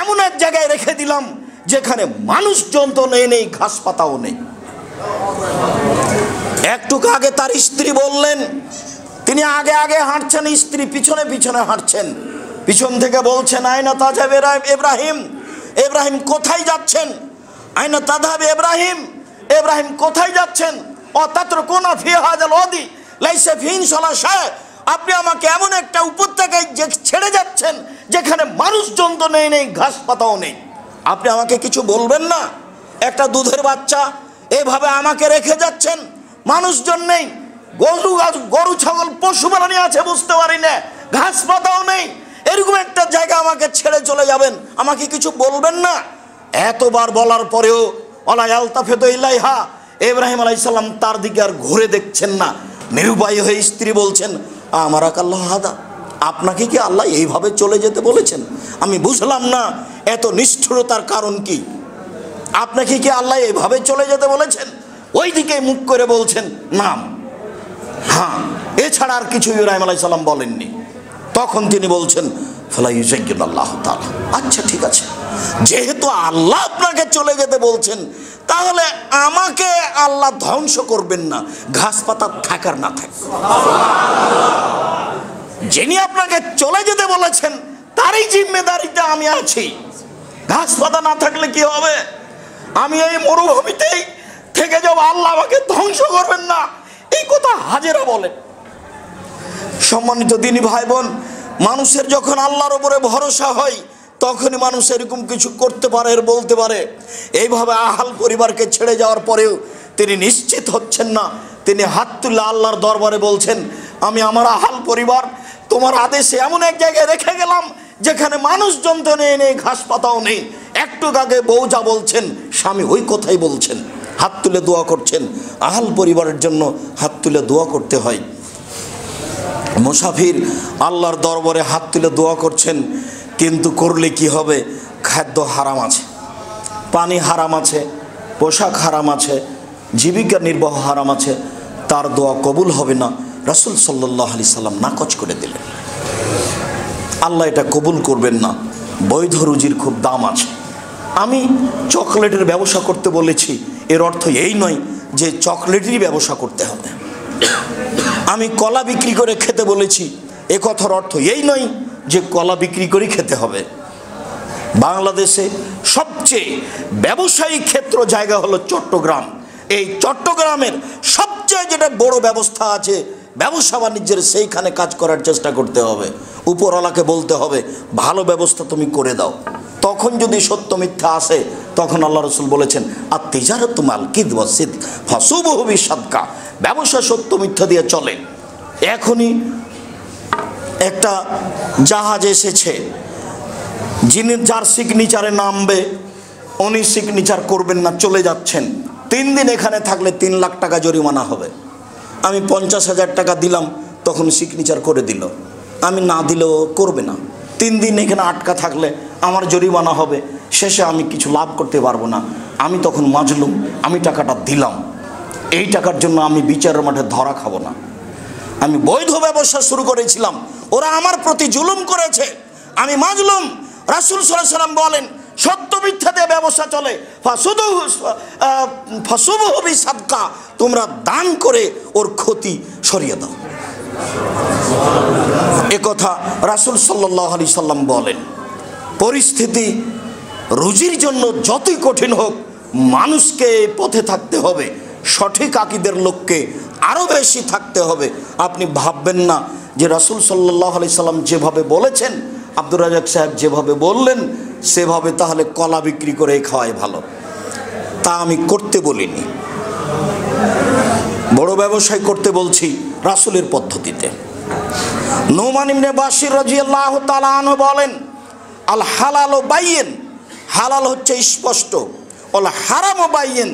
এমন এক জায়গায় রেখে দিলাম যেখানে মানুষজন তো নেই, ঘাস পাতাও নেই। একটু আগে তার স্ত্রী বললেন, তিনি আগে আগে হাঁটছেন, স্ত্রী পিছনে পিছনে হাঁটছেন। পিছন থেকে বলছেন, আইনা তাযহাব ইব্রাহিম, ইব্রাহিম কোথায় যাচ্ছেন? আইনা তাযহাব ইব্রাহিম, ইব্রাহিম কোথায় যাচ্ছেন? অতাতরকুনা ফি হাযাল ওয়াদি লাইসা ফিহি সালাশা, আপনি আমাকে এমন একটা উপত্যকায় ছেড়ে যাচ্ছেন যেখানে মানুষজন তো নেই, ঘাস পাতাও নেই। আপনি আমাকে কিছু বলবেন না? একটা দুধের বাচ্চা এভাবে আমাকে রেখে যাচ্ছেন, মানুষজন নেই, গরু ছাগল পশু প্রাণী আছে বুঝতে পারি না, ঘাস পাতাও নেই, এরকম একটা জায়গা আমাকে ছেড়ে চলে যাবেন, আমাকে কিছু বলবেন না? এতবার বলার পরেও ওয়ালা ইয়ালতাফিতু ইলাইহা, ইব্রাহিম আলাইহিস সালাম তার দিকে আর ঘুরে দেখছেন না। নিরুপায় হয়ে স্ত্রী বলছেন, আমারাকাল্লাহ হাদা, আপনাকে কি আল্লাহ এইভাবে চলে যেতে বলেছেন? আমি বুঝলাম না এত নিষ্ঠুরতার কারণ কি। আপনাকে কি আল্লাহ এইভাবে চলে যেতে বলেছেন? ওই দিকে মুখ করে বলছেন নাম। হ্যাঁ, এছাড়া আর কিছু ইব্রাহিম আলাইহিস সালাম বলেননি। তখন তিনি বলছেন, ফালা ইউযায়্যিরুল্লাহু তাআলা, আচ্ছা ঠিক আছে, যেহেতু আল্লাহ আপনাকে চলে যেতে বলছেন তাহলে আমাকে আল্লাহ ধ্বংস করবেন না, ঘাস পাতা থাকার না থাকে। যিনি আপনাকে চলে যেতে বলেছেন তারই জিম্মেদারিতে আমি আছি। ঘাস পাতা না থাকলে কি হবে? আমি এই মরুভূমিতেই থেকে যাব, আল্লাহ আমাকে ধ্বংস করবেন না, এই কথা হাজেরা বলেন। সম্মানিত দিনী ভাই বোন, মানুষের যখন আল্লাহর উপরে ভরসা হয় তখনই মানুষ এরকম কিছু করতে পারে, বলতে পারে। এইভাবে আহাল পরিবারকে ছেড়ে যাওয়ার পরেও তিনি নিশ্চিত হচ্ছেন না। তিনি হাত তুলে আল্লাহর দরবারে বলছেন, আমি আমার আহাল পরিবার তোমার আদেশে এমন এক জায়গায় রেখে গেলাম যেখানে মানুষজন তো নেই, ঘাস পাতাও নেই। একটু আগে বউ যা বলছেন স্বামী ওই কথাই বলছেন, হাত তুলে দোয়া করছেন। আহাল পরিবারের জন্য হাত তুলে দোয়া করতে হয়। মুসাফির আল্লাহর দরবারে হাত তুলে দোয়া করছেন, কিন্তু করলে কি হবে? খাদ্য হারাম আছে, পানি হারাম আছে, পোশাক হারাম আছে, জীবিকা নির্বাহ হারাম আছে, তার দোয়া কবুল হবে না। রাসূল সাল্লাল্লাহু আলাইহি সাল্লাম নাকচ করে দিলেন, আল্লাহ এটা কবুল করবেন না। বৈধ রুজির খুব দাম আছে। আমি চকলেটের ব্যবসা করতে বলেছি, এর অর্থ এই নয় যে চকলেটেরই ব্যবসা করতে হবে। আমি কলা বিক্রি করে খেতে বলেছি, এ কথার অর্থ এই নয় যে কলা বিক্রি করে খেতে হবে। বাংলাদেশে সবচেয়ে ব্যবসায়িক ক্ষেত্র জায়গা হলো চট্টগ্রাম। এই চট্টগ্রামের সবচেয়ে যেটা বড় ব্যবস্থা আছে ব্যবসা বাণিজ্যের, সেইখানে কাজ করার চেষ্টা করতে হবে। উপরওয়ালাকে বলতে হবে ভালো ব্যবস্থা তুমি করে দাও। তখন যদি সত্য মিথ্যা আসে তখন আল্লাহ রাসূল বলেছেন, আর তিজারাতু মাল কিযব ওয়া সিদক ফাসুবহু বিসাদকা, ব্যবসা সত্য মিথ্যা দিয়ে চলে। এখনই একটা জাহাজ এসেছে, যিনি যার সিগনেচারে নামবে উনি সিগনেচার করবেন না, চলে যাচ্ছেন। 3 দিন এখানে থাকলে 3 লাখ টাকা জরিমানা হবে। আমি 50,000 টাকা দিলাম, তখন সিগনেচার করে দিল। আমি না দিলেও করবে না। 3 দিন এখানে আটকা থাকলে আমার জরিমানা হবে, শেষে আমি কিছু লাভ করতে পারবো না। আমি তখন মাজলুম, আমি টাকাটা দিলাম, এই টাকার জন্য আমি বিচারের মাঠে ধরা খাবো না। আমি বৈধ ব্যবসা শুরু করেছিলাম, ওরা আমার প্রতি জুলুম করেছে, আমি মাজলুম। রাসূল সাল্লাল্লাহু আলাইহি ওয়াসাল্লাম বলেন, সত্য মিথ্যা দিয়ে ব্যবসা চলে, ফাসুবহু বিসাদকা, তোমরা দান করে ওর ক্ষতি সরিয়ে দাও। এ কথা রাসূল সাল্লাল্লাহু আলাইহি সাল্লাম বলেন। পরিস্থিতি রুজির জন্য যতই কঠিন হোক, মানুষকে এই পথে থাকতে হবে, সঠিক আকীদার লোককে আরও বেশি থাকতে হবে। আপনি ভাববেন না যে রাসূল সাল্লাল্লাহু আলাইহি সাল্লাম যেভাবে বলেছেন, আব্দুর রাজ্জাক সাহেব যেভাবে বললেন সেভাবে তাহলে কলা বিক্রি করে খাওয়াই ভালো। তা আমি করতে বলিনি, বড় ব্যবসায় করতে বলছি রাসূলের পদ্ধতিতে। নুমান ইবনে বাশির রাদিয়াল্লাহু তাআলা আনহু বলেন, আল হালাল বাইয়িন, হালাল হচ্ছে স্পষ্ট, ওয়াল হারাম বাইয়িন,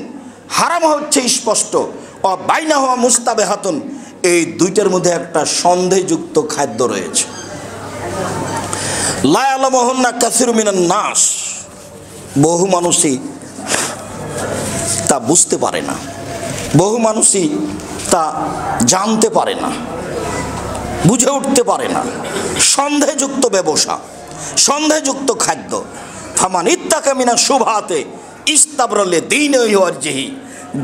হারাম হচ্ছে স্পষ্ট, ও বাইনাহুমা মুস্তাবিহাতুন, এই দুইটার মধ্যে একটা সন্দেহযুক্ত খাদ্য রয়েছে। লা ইয়ালামুহুন্না কাসীরু মিনান নাস, বহু মানুষই তা বুঝতে পারে না, বহু মানুষই তা জানতে পারে না, বুঝে উঠতে পারে না। সন্দেহযুক্ত ব্যবসা, সন্দেহযুক্ত খাদ্য। ফামান ইত্তাকা মিনা শুবহাতে ইস্তাবরালে দীনিহি ওয়া ইরজিহি,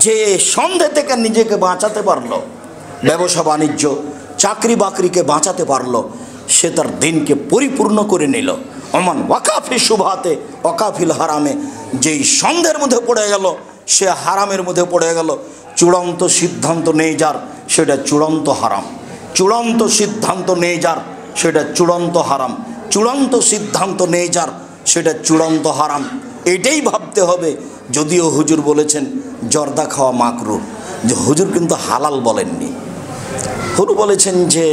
যে সন্দেহ থেকে নিজেকে বাঁচাতে পারলো, ব্যবসা বাণিজ্য চাকরি বাকরিকে বাঁচাতে পারলো, সে তার দিনকে পরিপূর্ণ করে নিল। ওমান ওয়াকাফি শুবহাতে ওয়াকাফিল হারামে, যেই সন্দেহের মধ্যে পড়ে গেল সে হারামের মধ্যে পড়ে গেল। চূড়ান্ত সিদ্ধান্ত নেই যার, সেটা চূড়ান্ত হারাম। চূড়ান্ত সিদ্ধান্ত নেই যার, সেটা চূড়ান্ত হারাম। চূড়ান্ত সিদ্ধান্ত নেই যার, সেটা চূড়ান্ত হারাম। এটাই ভাবতে হবে। যদিও হুজুর বলেছেন জর্দা খাওয়া মাকরুহ, যে হুজুর কিন্তু হালাল বলেননি। হুজুর বলেছেন যে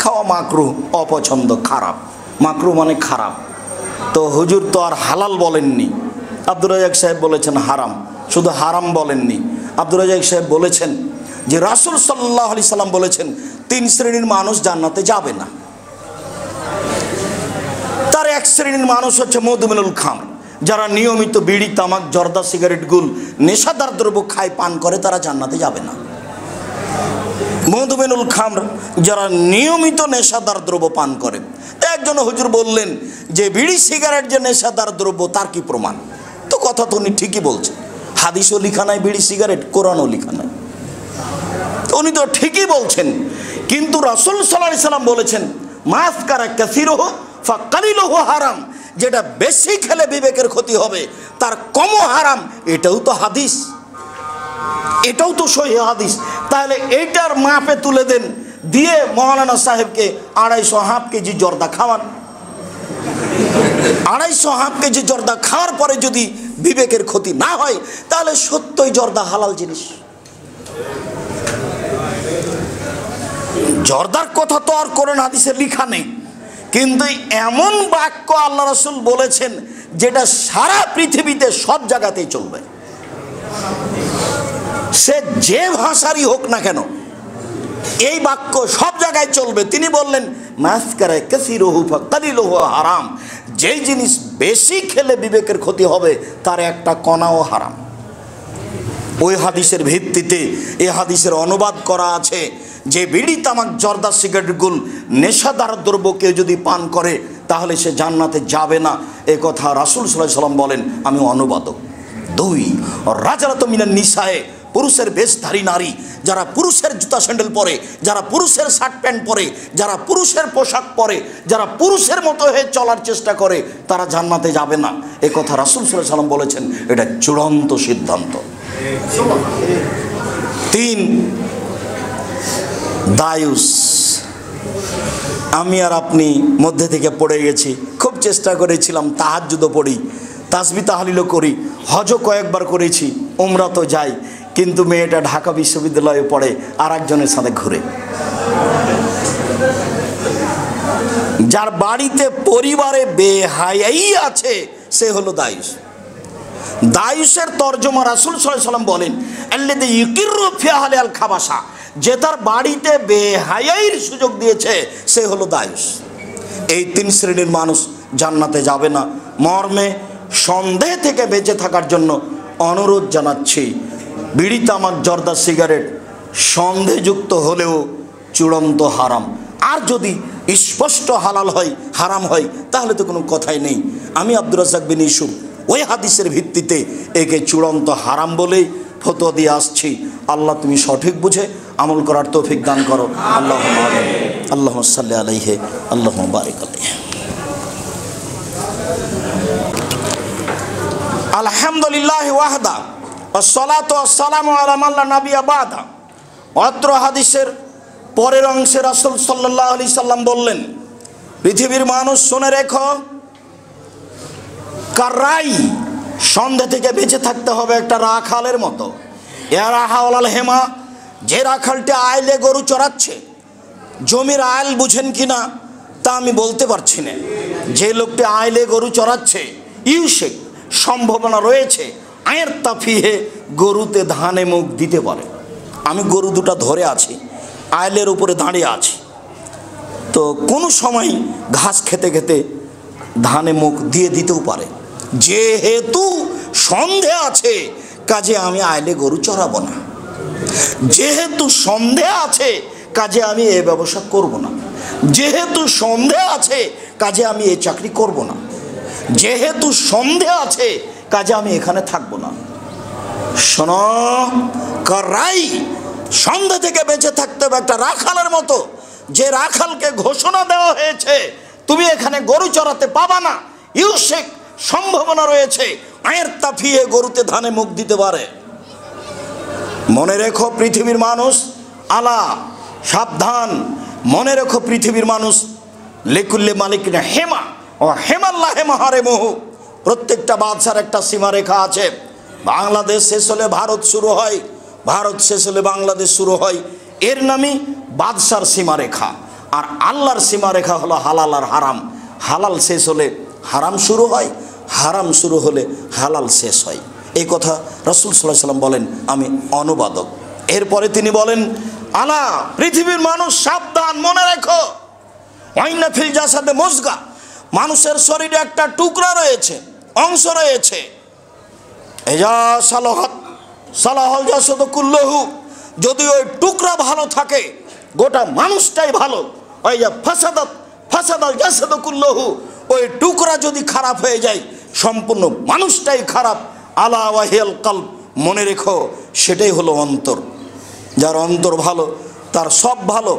খাওয়া মাকরুহ, অপছন্দ, খারাপ। মাকরুহ মানে খারাপ, তো হুজুর তো আর হালাল বলেননি। আব্দুর রাজ্জাক সাহেব বলেছেন হারাম, শুধু হারাম বলেননি। আব্দুর রাজ্জাক সাহেব বলেছেন যে রাসূল সাল্লাল্লাহু আলাইহি সাল্লাম বলেছেন 3 শ্রেণীর মানুষ জান্নাতে যাবে না। তার এক শ্রেণীর মানুষ হচ্ছে মধুমিনুল খামর, যারা নিয়মিত বিড়ি, তামাক, জর্দা, সিগারেট, গুল, নেশাদার দ্রব্য খায়, পান করে, তারা জান্নাতে যাবে না। মধুমিনুল খামর, যারা নিয়মিত নেশাদার দ্রব্য পান করে। একজন হুজুর বললেন যে বিড়ি সিগারেট যে নেশাদার দ্রব্য, তার কি প্রমাণ? তো কথা তো উনি ঠিকই বলছেন, হাদিসও লিখা নাই বিড়ি সিগারেট, কোরআনও লিখা নাই, উনি তো ঠিকই বলছেন। কিন্তু রাসূল সাল্লাল্লাহু আলাইহি সাল্লাম বলেছেন মাসকারা কাসীরুহু ফাকালিলুহু হারাম, যেটা বেশি খেলে বিবেকের ক্ষতি হবে তার কমও হারাম। এটাও তো হাদিস, এটাও তো সহিহ হাদিস। তাহলে এইটার মাপে তুলে দেন, দিয়ে মৌলানা সাহেবকে 250 হাফ কেজি জর্দা খাওয়ান। 250 হাফ কেজি জর্দা খাওয়ার পরে যদি বিবেকের ক্ষতি না হয়, তাহলে সত্যই জর্দা হালাল জিনিস। জর্দার কথা তো আর কোরআন হাদিসে লেখা নেই, কিন্তু এমন বাক্য আল্লাহ রাসূল বলেছেন যেটা সারা পৃথিবীতে সব জায়গাতেই চলবে, সে যে ভাষারই হোক না কেন, এই বাক্য সব জায়গায় চলবে। তিনি বললেন মাসকারা কাসীরুহু ফাকালিলুহু হারাম, যেই জিনিস বেশি খেলে বিবেকের ক্ষতি হবে তার একটা কণাও হারাম। ওই হাদিসের ভিত্তিতে এই হাদিসের অনুবাদ করা আছে যে বিড়ি, তামাক, জর্দা, সিগারেট, গুল, নেশাদার দ্রব্য কেউ যদি পান করে তাহলে সে জান্নাতে যাবে না। এ কথা রাসূল সাল্লাল্লাহু আলাইহি সাল্লাম বলেন, আমি অনুবাদক। 2 রাজারাতু মিনান নিসায়ে, পুরুষের বেশধারী নারী, যারা পুরুষের জুতা স্যান্ডেল পরে, যারা পুরুষের শার্ট প্যান্ট পরে, যারা পুরুষের পোশাক পরে, যারা পুরুষের মতো হয়ে চলার চেষ্টা করে, তারা জান্নাতে যাবে না। এ কথা রাসূল সাল্লাল্লাহু আলাইহি সাল্লাম বলেছেন, এটা চূড়ান্ত সিদ্ধান্ত। 3 দায়ুস, আমি আর আপনি মধ্যে থেকে পড়ে গেছি। খুব চেষ্টা করেছিলাম তাহাজ্জুদও পড়ি, তাসবিহ তাহলিলও করি, হজও কয়েকবার করেছি, উমরা তো যাই, কিন্তু মেয়েটা ঢাকা বিশ্ববিদ্যালয়ে পড়ে, আর একজনের সাথে ঘুরে। যার বাড়িতে পরিবারে বেহায়াই আছে সে হলো দায়ুস। দায়ুসের তর্জমা রাসূল সাল্লাল্লাহু আলাইহি সাল্লাম বলেন আল্লাযী ইউকিরু ফি আহলিল খাবাসা, যে তার বাড়িতে বেহায়াইর সুযোগ দিয়েছে সে হলো দায়ুস। এই 3 শ্রেণীর মানুষ জান্নাতে যাবে না। মর্মে সন্দেহ থেকে বেঁচে থাকার জন্য অনুরোধ জানাচ্ছি, বিড়ি, তামাক, জর্দা, সিগারেট সন্দেহযুক্ত হলেও চূড়ান্ত হারাম। আর যদি স্পষ্ট হালাল হয়, হারাম হয়, তাহলে তো কোনো কথাই নেই। আমি আব্দুর রাজ্জাক বিন ইউসুফ ওই হাদিসের ভিত্তিতে একে চূড়ান্ত হারাম বলেই ফতোয়া দিয়ে আসছি। আল্লাহ তুমি সঠিক বুঝে আমল করার তৌফিক দান করো। আল্লাহুম্মা আমিন। আল্লাহুম্মা সাল্লি আলাইহি, আল্লাহুম্মা বারিক আলাইহি। আলহামদুলিল্লাহি ওয়াহদা ওয়াসসালাতু ওয়াসসালামু আলা মান লা নাবিয়্যা বাদা। অত্র হাদিসের পরের অংশে রাসূল সাল্লাল্লাহু আলাইহি সাল্লাম বললেন, পৃথিবীর মানুষ শুনে রেখো, কারাই সন্ধ্যা থেকে বেঁচে থাকতে হবে একটা রাখালের মতো। ইয়ারাহাউল হেমা, যে রাখালটি আইলে গরু চড়াচ্ছে, জমির আইল বুঝেন কিনা তা আমি বলতে পারছি না। যে লোকটি আইলে গরু চড়াচ্ছে, ইউশেক সম্ভাবনা রয়েছে আয়ের তাফিহে গরুতে ধানে মুখ দিতে পারে। আমি গরু দুটা ধরে আছি, আইলের উপরে দাঁড়িয়ে আছি, তো কোনো সময় ঘাস খেতে খেতে ধানে মুখ দিয়ে দিতেও পারে। যেহেতু সন্দেহ আছে, কাজে আমি আইলে গরু চড়াবো না। যেহেতু সন্দেহ আছে, কাজে আমি এ ব্যবসা করব না। যেহেতু সন্দেহ আছে, কাজে আমি এই চাকরি করব না। যেহেতু সন্দেহ আছে, কাজে আমি এখানে থাকবো না। শোনো, কারাই সন্দেহ থেকে বেঁচে থাকতে হবে একটা রাখালের মতো। যে রাখালকে ঘোষণা দেওয়া হয়েছে তুমি এখানে গরু চড়াতে পাবা না, ইউশেক সম্ভাবনা রয়েছে আয়ের তাফিয়ে গরুতে ধানে মুখ দিতে পারে। মনে রেখো পৃথিবীর মানুষ, আলা সাবধান, মনে রেখো পৃথিবীর মানুষ, লিকুল্লি মালিকিনা হেমা ও হেমাল্লাহ হেমাহারে মোহু। প্রত্যেকটা বাদশার একটা সীমারেখা আছে। বাংলাদেশ শেষ হলে ভারত শুরু হয়, ভারত শেষ হলে বাংলাদেশ শুরু হয়। এর নামই বাদশার সীমারেখা। আর আল্লাহর সীমারেখা হলো হালাল আর হারাম। হালাল শেষ হলে হারাম শুরু হয়, হারাম শুরু হলে হালাল শেষ হয়। এই কথা রাসূল সাল্লাল্লাহু আলাইহি ওয়াসাল্লাম বলেন, আমি অনুবাদক। এরপরে তিনি বলেন, আলা পৃথিবীর মানুষ সাবধান, মনে রেখো, ওয়াইন্না ফিল জাসাদে মুজগা, মানুষের শরীরে একটা টুকরা রয়েছে, অংশ রয়েছে। এজা সালাহাত সালাহল জাসাদু কুল্লুহু, যদি ওই টুকরা ভালো থাকে গোটা মানুষটাই ভালো। ওই যা ফাসাদাত ফাসাদাল জাসাদু কুল্লুহু, ওই টুকরা যদি খারাপ হয়ে যায় সম্পূর্ণ মানুষটাই খারাপ। আলা ওয়াহিয়াল কলব, মনে রেখো সেটাই হলো অন্তর। যার অন্তর ভালো তার সব ভালো,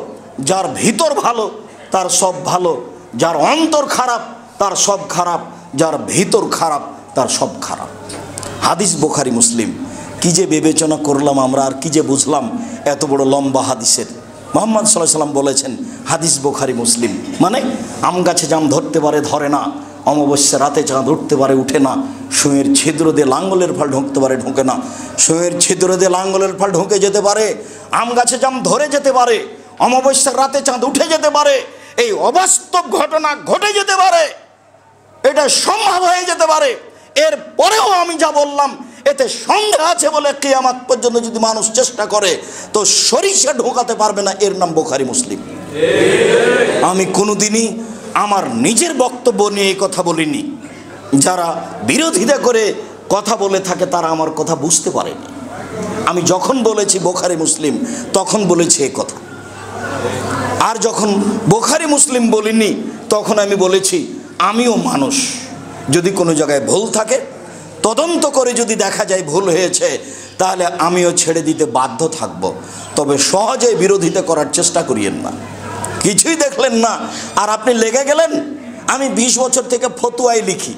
যার ভিতর ভালো তার সব ভালো। যার অন্তর খারাপ তার সব খারাপ, যার ভিতর খারাপ তার সব খারাপ। হাদিস বুখারী মুসলিম। কি যে বিবেচনা করলাম আমরা, আর কি যে বুঝলাম এত বড় লম্বা হাদিসের। মুহাম্মদ সাল্লাল্লাহু আলাইহি ওয়াসাল্লাম বলেছেন, হাদিস বুখারী মুসলিম, মানে আম গাছে জাম ধরতে পারে ধরে না, অমাবস্যা রাতে চাঁদ উঠতে পারে উঠে না, সুঁয়ের ছিদ্র দিয়ে লাঙ্গলের ফাল ঢুকতে পারে ঢোকে না, সুঁয়ের ছিদ্র দিয়ে লাঙ্গলের ফাল ঢুকে যেতে পারে, আম গাছে জাম ধরে যেতে পারে, অমাবস্যার রাতে চাঁদ উঠে যেতে পারে, এই অবাস্তব ঘটনা ঘটে যেতে পারে, এটা সম্ভব হয়ে যেতে পারে। এর পরেও আমি যা বললাম এতে সন্দেহ আছে বলে কিয়ামত পর্যন্ত যদি মানুষ চেষ্টা করে তো সরিষা ঢোকাতে পারবে না। এর নাম বুখারী মুসলিম। আমি কোনোদিনই আমার নিজের বক্তব্য নিয়ে এই কথা বলিনি। যারা বিরোধিতা করে কথা বলে থাকে তারা আমার কথা বুঝতে পারেনি। আমি যখন বলেছি বুখারী মুসলিম তখন বলেছি এই কথা, আর যখন বুখারী মুসলিম বলিনি তখন আমি বলেছি আমিও মানুষ, যদি কোনো জায়গায় ভুল থাকে তদন্ত করে যদি দেখা যায় ভুল হয়েছে তাহলে আমিও ছেড়ে দিতে বাধ্য থাকব। তবে সহজে বিরোধিতা করার চেষ্টা করিয়েন না। কিছুই দেখলেন না আর আপনি লেগে গেলেন। আমি 20 বছর থেকে ফতোয়ায় লিখি,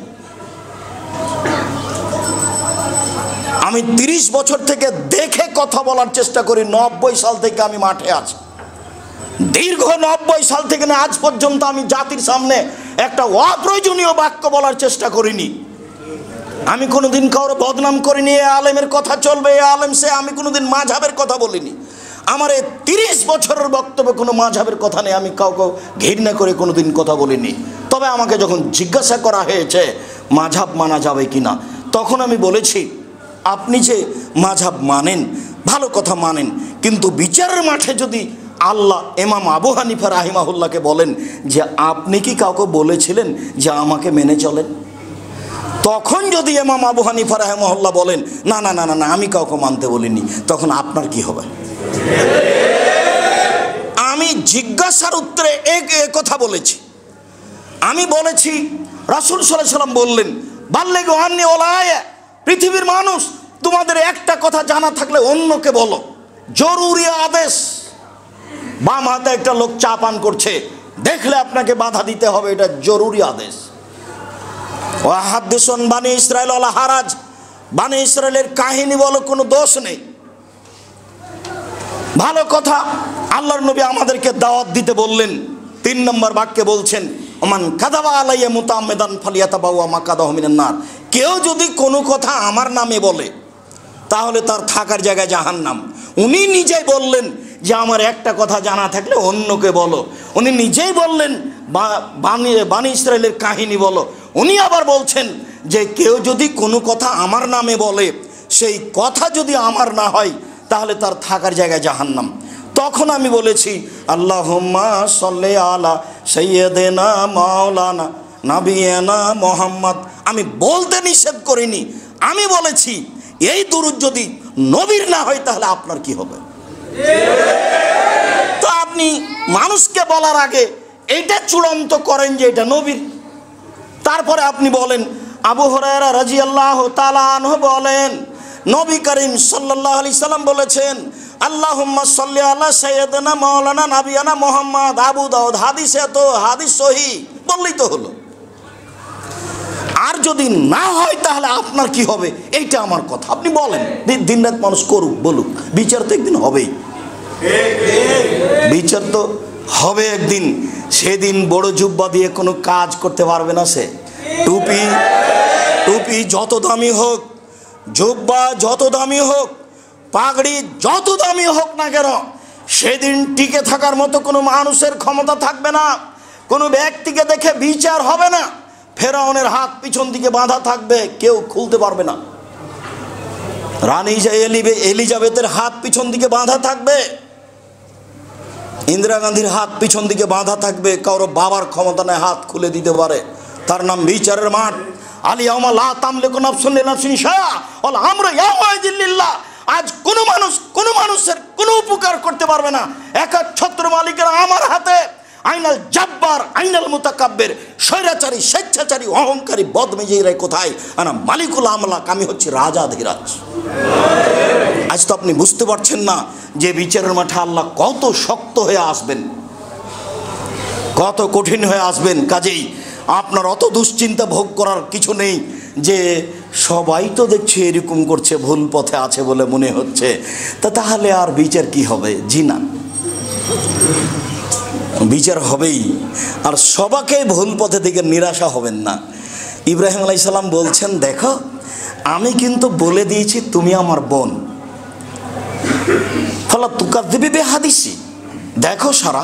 আমি 30 বছর থেকে দেখে কথা বলার চেষ্টা করি। 90 সাল থেকে আমি মাঠে আছি। দীর্ঘ 90 সাল থেকে না আজ পর্যন্ত আমি জাতির সামনে একটা অপ্রয়োজনীয় বাক্য বলার চেষ্টা করিনি। আমি কোনোদিন কারো বদনাম করিনি, এ আলেমের কথা চলবে, এ আলেম সে, আমি কোনোদিন মাযহাবের কথা বলিনি। আমার এই 30 বছরের বক্তব্যে কোনো মাযহাবের কথা নেই। আমি কাউকে ঘৃণা করে কোনোদিন কথা বলিনি। তবে আমাকে যখন জিজ্ঞাসা করা হয়েছে মাযহাব মানা যাবে কিনা, তখন আমি বলেছি আপনি যে মাযহাব মানেন ভালো কথা মানেন, কিন্তু বিচারের মাঠে যদি আল্লাহ ইমাম আবু হানিফা রাহিমাহুল্লাহকে বলেন যে আপনি কি কাউকে বলেছিলেন যে আমাকে মেনে চলেন, তখন যদি ইমাম আবু হানিফা রাহিমাহুল্লাহ বলেন না না না না আমি কাউকে মানতে বলিনি, তখন আপনার কি হবে? আমি জিজ্ঞাসার উত্তরে এক কথা বলেছি। আমি বলেছি রাসূল সাল্লাল্লাহু আলাইহি ওয়াসাল্লাম বললেন বাল্লিগু আন্নী ওয়ালায়া, পৃথিবীর মানুষ তোমাদের একটা কথা জানা থাকলে অন্যকে বলো। জরুরি আদেশ। বাম হাতে একটা লোক চা পান করছে, দেখলে আপনাকে বাধা দিতে হবে, এটা জরুরি আদেশ। ওয়াহাদিসুন বানি ইসরাইল ওয়ালা হারাজ, বনি ইসরায়েলের কাহিনী বলো, কোনো দোষ নেই, ভালো কথা। আল্লাহর নবী আমাদেরকে দাওয়াত দিতে বললেন, 3 নম্বর বাক্যে বলছেন, ওমান কাযাবা আলাইয়া মুতাআম্মিদান ফালিয়াতাবাওয়া মাকাদাহু মিনান নার। কেউ যদি কোনো কথা আমার নামে বলে তাহলে তার থাকার জায়গায় জাহান্নাম। উনি নিজেই বললেন যে আমার একটা কথা জানা থাকলে অন্যকে বলো। উনি নিজেই বললেন বনি ইসরায়েলের কাহিনী বলো। উনি আবার বলছেন যে কেউ যদি কোনো কথা আমার নামে বলে, সেই কথা যদি আমার না হয় তাহলে তার থাকার জায়গায় জাহান্নাম। তখন আমি বলেছি আল্লাহুম্মা সাল্লি আলা সাইয়্যিদিনা মাওলানা নাবিয়ানা মুহাম্মদ। আমি বলতে নিষেধ করিনি, আমি বলেছি এই দুরূদ যদি নবীর না হয় তাহলে আপনার কি হবে? তো আপনি মানুষকে বলার আগে এইটা চূড়ান্ত করেন যে এটা নবীর, তারপরে আপনি বলেন। আবু হুরায়রা রাদিয়াল্লাহু তাআলা আনহু বলেন, নবী করিম সাল্লাল্লাহু আলাইহি সাল্লাম বলেছেন আল্লাহুম্মা সাল্লি আলা সাইয়্যিদিনা মাওলানা নাবিয়ানা মুহাম্মদ। আবু দাউদ, হাদিসে তো হাদিস সহিহ বললেই তো হলো। আর যদি না হয় তাহলে আপনার কি হবে, এইটা আমার কথা। আপনি বলেন, দিনরাত মানুষ করুক বলুক, বিচার তো একদিন হবেই, বিচার তো হবে একদিন। সেদিন বড় জুব্বা দিয়ে কোনো কাজ করতে পারবে না সে। টুপি যত দামি হোক, জুব্বা যত দামি হোক, পাগড়ি যত দামি হোক না কেন, সেদিন টিকে থাকার মতো কোনো মানুষের ক্ষমতা থাকবে না। কোনো ব্যক্তিকে দেখে বিচার হবে না। ফেরাউনের হাত পিছন দিকে বাঁধা থাকবে, কেউ খুলতে পারবে না। রানী এলিজাবেথের হাত পিছন দিকে বাঁধা থাকবে, ইন্দিরা গান্ধীর হাত পিছন দিকে বাঁধা থাকবে। কারো বাবার ক্ষমতা নেই হাত খুলে দিতে পারে। তার নাম বিচারের মাঠ। আলিয়াউমা লা তামলিকু নাফসুন লিনাফসিন শাইআ ওয়াল আমরু ইয়াওমাইযিন লিল্লাহ। আজ কোনো মানুষের কোনো উপকার করতে পারবে না, একচ্ছত্র মালিকের আমার হাতে। আইনাল জাব্বার আইনাল মুতাকাব্বির। স্বৈরাচারী, স্বেচ্ছাচারী, অহংকারী বদমেজাজরা কোথায়? আনা মালিকুল আমলাক, আমি হচ্ছি রাজাধিরাজ। আজ তো আপনি বুঝতে পারছেন না যে বিচারের মাঠে আল্লাহ কত শক্ত হয়ে আসবেন, কত কঠিন হয়ে আসবেন। কাজেই আপনার অত দুশ্চিন্তা ভোগ করার কিছু নেই যে সবাই তো দেখছে এরকম করছে, ভুল পথে আছে বলে মনে হচ্ছে, তাহলে আর বিচার কি হবে? জি না, বিচার হবেই। আর সবাকে ভুল পথে থেকে নিরাশা হবেন না। ইব্রাহিম আলাইহিস সালাম বলছেন, দেখো আমি কিন্তু বলে দিয়েছি তুমি আমার বোন, ফালা তুকাযযিবি বিহাদিসি। দেখো সারা,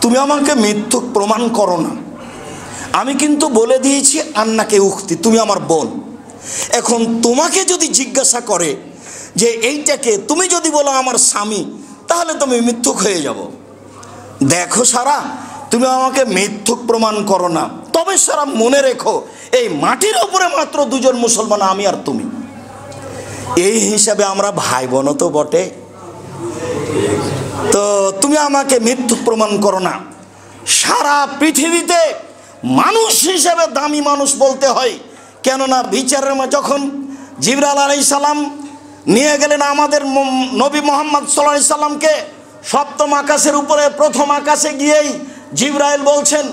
তুমি আমাকে মিথ্যুক প্রমাণ করো না। আমি কিন্তু বলে দিয়েছি আন্নাকে উখতি, তুমি আমার বোন। এখন তোমাকে যদি জিজ্ঞাসা করে যে এইটাকে, তুমি যদি বলো আমার স্বামী, তাহলে তুমি মিথ্যুক হয়ে যাব। দেখো সারা, তুমি আমাকে মিথ্যুক প্রমাণ করো না। তবে সারা মনে রেখো, এই মাটির উপরে মাত্র 2 জন মুসলমান, আমি আর তুমি। এই হিসাবে আমরা ভাই বোনও তো বটে। তো তুমি আমাকে মিথ্যুক প্রমাণ করো না। সারা পৃথিবীতে মানুষ হিসাবে দামি মানুষ বলতে হয়, কেননা বিচারের যখন জিবরাইল আলাইহিস সালাম নিয়ে গেলেন আমাদের নবী মুহাম্মদ সাল্লাল্লাহু আলাইহি সাল্লামকে 7ম আকাশের উপরে, 1ম আকাশে গিয়েই জিবরাইল বলছেন,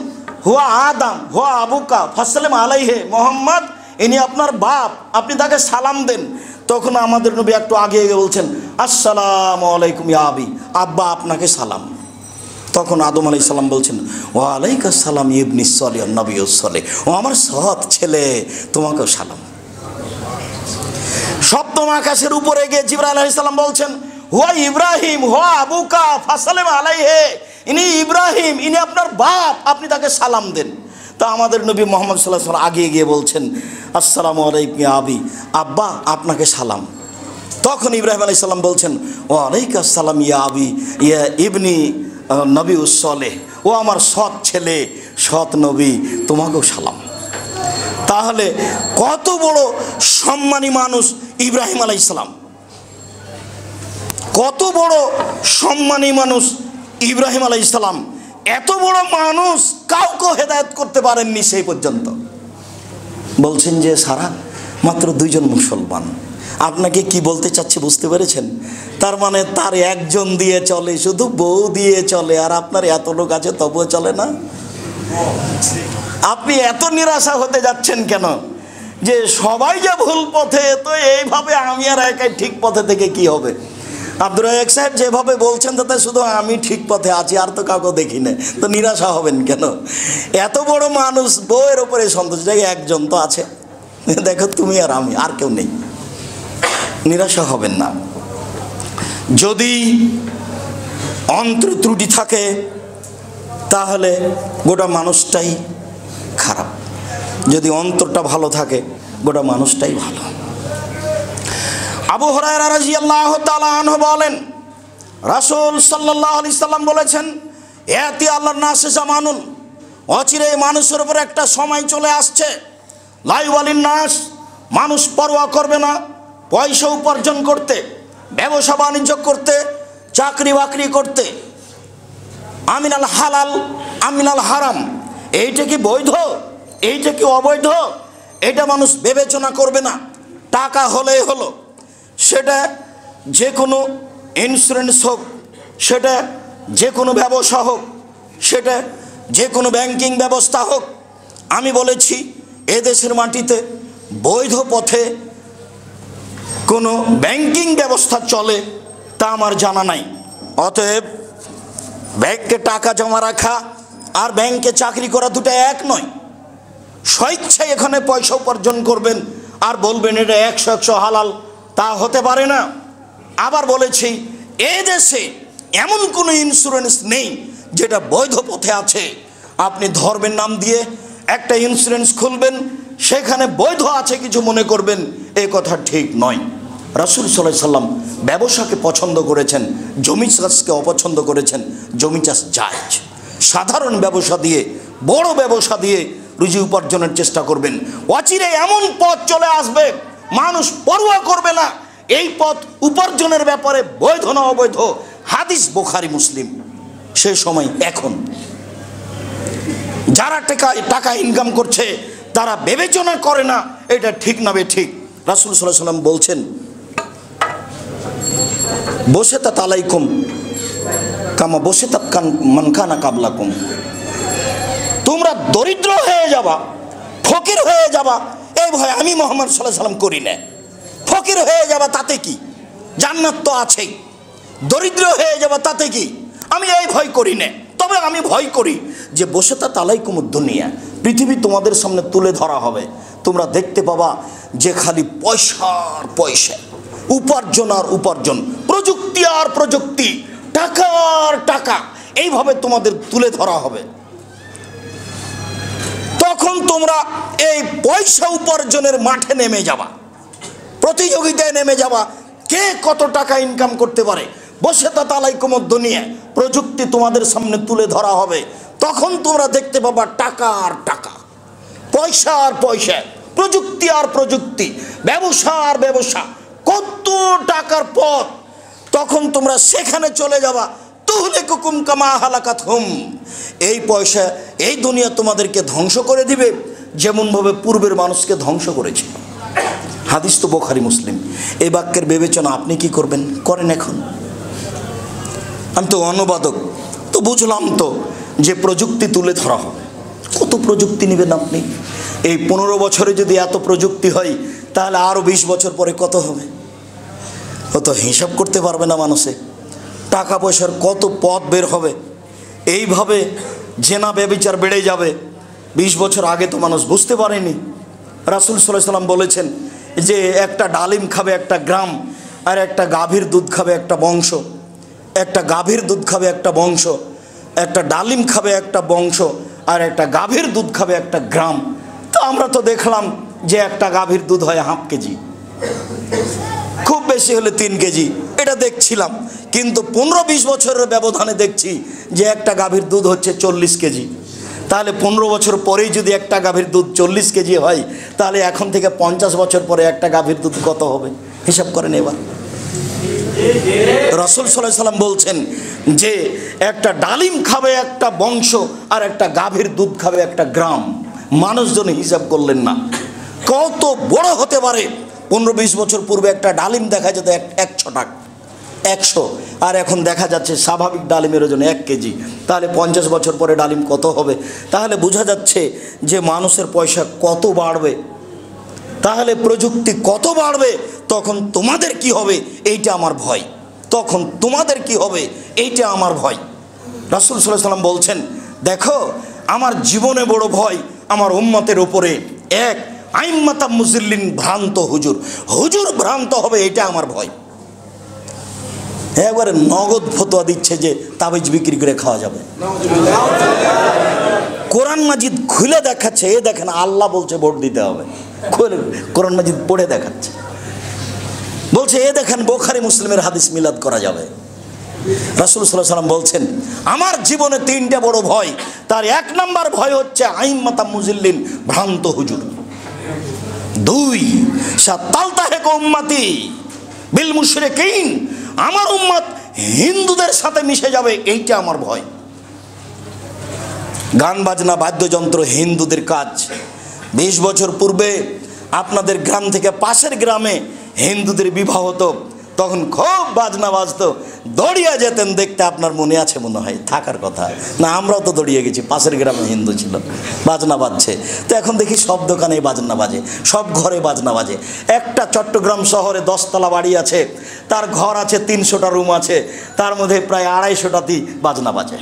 হুয়া আদম হুয়া আবুকা ফাসসালিম আলাইহি, মোহাম্মদ ইনি আপনার বাপ, আপনি তাকে সালাম দেন। তখন আমাদের নবী একটু আগে গিয়ে বলছেন, আসসালামু আলাইকুম ইয়া আবি, আব্বা আপনাকে সালাম। তখন আদম আলাইহিস সালাম বলছেন, ওয়া আলাইকাস সালাম ইবনি সলিহ নবিয়্যুস সলিহ, ও আমার সৎ ছেলে, তোমাকেও সালাম। 7ম আকাশের উপরে গিয়ে জিবরাইল আলাইহিস সালাম বলছেন, হুয়া ইব্রাহিম হুয়া আবুকা ফাসসালিম আলাইহি, ইনি ইব্রাহিম, ইনি আপনার বাপ, আপনি তাকে সালাম দেন। তা আমাদের নবী মুহাম্মদ সাল্লাল্লাহু আলাইহি ওয়াসাল্লাম আগে গিয়ে বলছেন, আসসালামু আলাইকুম ইয়া আবি, আব্বা আপনাকে সালাম। তখন ইব্রাহিম আলাইহিস সালাম বলছেন, ওয়া আলাইকাস সালাম ইয়া আবি ইয়া ইবনি নবিয়্যুস সলিহ, ও আমার সৎ ছেলে, সৎ নবী, তোমাকেও সালাম। তাহলে কত বড় সম্মানী মানুষ ইব্রাহিম আলাইহিস সালাম, কত বড় সম্মানী মানুষ ইব্রাহিম আলাইহিস সালাম। এত বড় মানুষ কাউকে হেদায়েত করতে পারেননি সেই পর্যন্ত। বলছেন যে সারা মাত্র 2 জন মুসলমান। আপনাকে কি বলতে চাচ্ছি বুঝতে পেরেছেন? তার মানে তার একজন দিয়ে চলে, শুধু বউ দিয়ে চলে, আর আপনার এত লোক আছে তবুও চলে না। আপনি এত নিরাশা হতে যাচ্ছেন কেন? যে সবাই যে ভুল পথে, তো এইভাবে আমি আর একাই ঠিক পথে থেকে কি হবে? আব্দুর রাজ্জাক সাহেব যেভাবে বলছেন তাতে শুধু আমি ঠিক পথে আছি, আর তো কাউকে দেখি না, তো নিরাশা হবেন কেন? এত বড় মানুষ, বউয়ের ওপরে সন্তোষ, একজন তো আছে, দেখো তুমি আর আমি, আর কেউ নেই, নিরাশা হবেন না। যদি অন্তর ত্রুটি থাকে তাহলে গোটা মানুষটাই খারাপ, যদি অন্তরটা ভালো থাকে গোটা মানুষটাই ভালো। আবু হুরায়রা রাদিয়াল্লাহু তাআলা আনহু বলেন, রাসূল সাল্লাল্লাহু আলাইহি সাল্লাম বলেছেন, ইয়াতি আল্লাহর নাসে জামানুন, অচিরে মানুষের উপর একটা সময় চলে আসছে, লা ইউবালিন নাস, মানুষ পরোয়া করবে না পয়সা উপার্জন করতে, ব্যবসা বাণিজ্য করতে, চাকরি বাকরি করতে, আমিনাল হালাল আমিনাল হারাম, এইটা কি বৈধ, এইটা কি অবৈধ, এটা মানুষ বিবেচনা করবে না। টাকা হলেই হলো, সেটা যে কোনো ইন্স্যুরেন্স হোক, সেটা যে কোনো ব্যবসা হোক, সেটা যে কোনো ব্যাংকিং ব্যবস্থা হোক। আমি বলেছি এদেশের মাটিতে বৈধ পথে কোনো ব্যাংকিং ব্যবস্থা চলে তা আমার জানা নাই। অতএব ব্যাংকে টাকা জমা রাখা আর ব্যাংকে চাকরি করা দুটো এক নয়। স্বেচ্ছায় এখানে পয়সা উপার্জন করবেন আর বলবেন এটা 100% হালাল, তা হতে পারে না। আবার বলেছি এই দেশে এমন কোনো ইন্স্যুরেন্স নেই যেটা বৈধ পথে আছে। আপনি ধর্মের নাম দিয়ে একটা ইন্স্যুরেন্স খুলবেন, সেখানে বৈধ আছে কিছু মনে করবেন, এই কথা ঠিক নয়। রাসূল সাল্লাল্লাহু আলাইহি সাল্লাম ব্যবসাকে পছন্দ করেছেন, জমি চাষকে অপছন্দ করেছেন। জমি চাষ জায়েজ, সাধারণ ব্যবসা দিয়ে, বড় ব্যবসা দিয়ে রুজি উপার্জনের চেষ্টা করবেন। অচিরে এমন পথ চলে আসবে মানুষ পরোয়া করবে না এই পথ উপার্জনের ব্যাপারে বৈধ না অবৈধ। হাদিস বুখারী মুসলিম। সেই সময় এখন যারা টাকা ইনকাম করছে তারা বিবেচনা করে না এটা ঠিক না বেঠিক। রাসূল সাল্লাল্লাহু আলাইহি সাল্লাম বলছেন, বসেতাত আলাইকুম কামা বসেতাত মান কানা কাবলাকুম, তোমরা দরিদ্র হয়ে যাবা, ফকির হয়ে যাবা, এই ভয় আমি মুহাম্মদ সাল্লাল্লাহু আলাইহি সাল্লাম করি না। ফকির হয়ে যাবা তাতে কি, জান্নাত তো আছেই। দরিদ্র হয়ে যাবা তাতে কি, আমি এই ভয় করি না। তবে আমি ভয় করি যে বসেতাত আলাইকুম দুনিয়া, পৃথিবী তোমাদের সামনে তুলে ধরা হবে, তোমরা দেখতে পাবা যে খালি পয়সার পয়সা, উপার্জন আর উপার্জন, প্রযুক্তি আর প্রযুক্তি, টাকা আর টাকা, এইভাবে তোমাদের তুলে ধরা হবে। তখন তোমরা এই পয়সা উপার্জনের মাঠে নেমে যাবা, প্রতিযোগিতায় নেমে যাবা, কে কত টাকা ইনকাম করতে পারে। বসেতাত আলাইকুম দুনিয়া, প্রযুক্তি তোমাদের সামনে তুলে ধরা হবে। তখন তোমরা দেখতে পাবা টাকা আর টাকা, পয়সা আর পয়সা, প্রযুক্তি আর প্রযুক্তি, ব্যবসা আর ব্যবসা, কত টাকার পথ। তখন তোমরা সেখানে চলে যাবা। তুহলিকুকুম কামা হালাকাতহুম, এই পয়সা এই দুনিয়া তোমাদেরকে ধ্বংস করে দিবে যেমনভাবে পূর্বের মানুষকে ধ্বংস করেছে। হাদিস তো বুখারী মুসলিম। এই বাক্যের বিবেচনা আপনি কি করবেন, করেন এখন? আমি তো অনুবাদক, তো বুঝলাম তো যে প্রযুক্তি তুলে ধরা হবে। কত প্রযুক্তি নেবেন আপনি? এই 15 বছরে যদি এত প্রযুক্তি হয় তাহলে আরও 20 বছর পরে কত হবে? কত হিসাব করতে পারবে না মানুষে। টাকা পয়সার কত পথ বের হবে, এইভাবে জেনা ব্যভিচার বেড়ে যাবে। 20 বছর আগে তো মানুষ বুঝতে পারেনি। রাসূল সাল্লাল্লাহু আলাইহি সাল্লাম বলেছেন যে একটা ডালিম খাবে একটা গ্রাম, আর একটা গাভীর দুধ খাবে একটা বংশ। একটা গাভীর দুধ খাবে একটা বংশ, একটা ডালিম খাবে একটা বংশ, আর একটা গাভীর দুধ খাবে একটা গ্রাম। তো আমরা তো দেখলাম যে একটা গাভীর দুধ হয় 1/2 কেজি, খুব বেশি হলে 3 কেজি, এটা দেখছিলাম। কিন্তু 15-20 বছরের ব্যবধানে দেখছি যে একটা গাভীর দুধ হচ্ছে 40 কেজি। তাহলে 15 বছর পরেই যদি একটা গাভীর দুধ 40 কেজি হয়, তাহলে এখন থেকে 50 বছর পরে একটা গাভীর দুধ কত হবে হিসাব করেন এবার। রাসূল সাল্লাল্লাহু আলাইহি সাল্লাম বলছেন যে একটা ডালিম খাবে একটা বংশ, আর একটা গাভীর দুধ খাবে একটা গ্রাম। মানুষজন হিসাব করলেন না কত বড় হতে পারে। 15-20 বছর পূর্বে একটা ডালিম দেখা যেত 100 টাকা, 100, আর এখন দেখা যাচ্ছে স্বাভাবিক ডালিমের ওজন 1 কেজি। তাহলে 50 বছর পরে ডালিম কত হবে? তাহলে বোঝা যাচ্ছে যে মানুষের পয়সা কত বাড়বে। তাহলে প্রযুক্তি কত বাড়বে, তখন তোমাদের কি হবে এইটা আমার ভয়, তখন তোমাদের কি হবে এইটা আমার ভয়। রাসূল সাল্লাল্লাহু আলাইহি সাল্লাম বলছেন, দেখো আমার জীবনে বড় ভয় আমার উম্মতের উপরে এক আইম্মাতা মুজিল্লিন, ভ্রান্ত হুজুর, হুজুর ভ্রান্ত হবে এটা আমার ভয়। একবারে নগদ ফতোয়া দিচ্ছে যে তাবিজ বিক্রি করে খাওয়া যাবে। কোরআন মাজিদ খুলে দেখাচ্ছে, এ দেখেন আল্লাহ বলছে ভোট দিতে হবে, কোরআন মাজিদ পড়ে দেখাচ্ছে, বলছে এ দেখেন বুখারী মুসলিমের হাদিস মিলাদ করা যাবে। রাসূল সাল্লাল্লাহু আলাইহি সাল্লাম বলছেন আমার জীবনে তিনটা বড় ভয়, তার এক নাম্বার ভয় হচ্ছে আইম্মাতা মুজিল্লিন, ভ্রান্ত হুজুর। দুই, সাতালতাহিক উম্মতি বিল মুশরিকিন, আমার উম্মত হিন্দুদের সাথে মিশে যাবে, এইটা আমার ভয়। গান বাজনা বাদ্যযন্ত্র হিন্দুদের কাজ। 20 বছর পূর্বে আপনাদের গ্রাম থেকে পাশের গ্রামে হিন্দুদের বিবাহ হতো, তখন খুব বাজনা বাজতো, দৌড়িয়ে যেতেন দেখতে। আপনার মনে আছে মনে হয়, থাকার কথা না, আমরাও তো দৌড়িয়ে গেছি, পাশের গ্রামে হিন্দু ছিল, বাজনা বাজছে। তো এখন দেখি সব দোকানে বাজনা বাজে, সব ঘরে বাজনা বাজে। একটা চট্টগ্রাম শহরে 10 তলা বাড়ি আছে, তার ঘর আছে 300টা রুম আছে, তার মধ্যে প্রায় 250টাতেই বাজনা বাজে।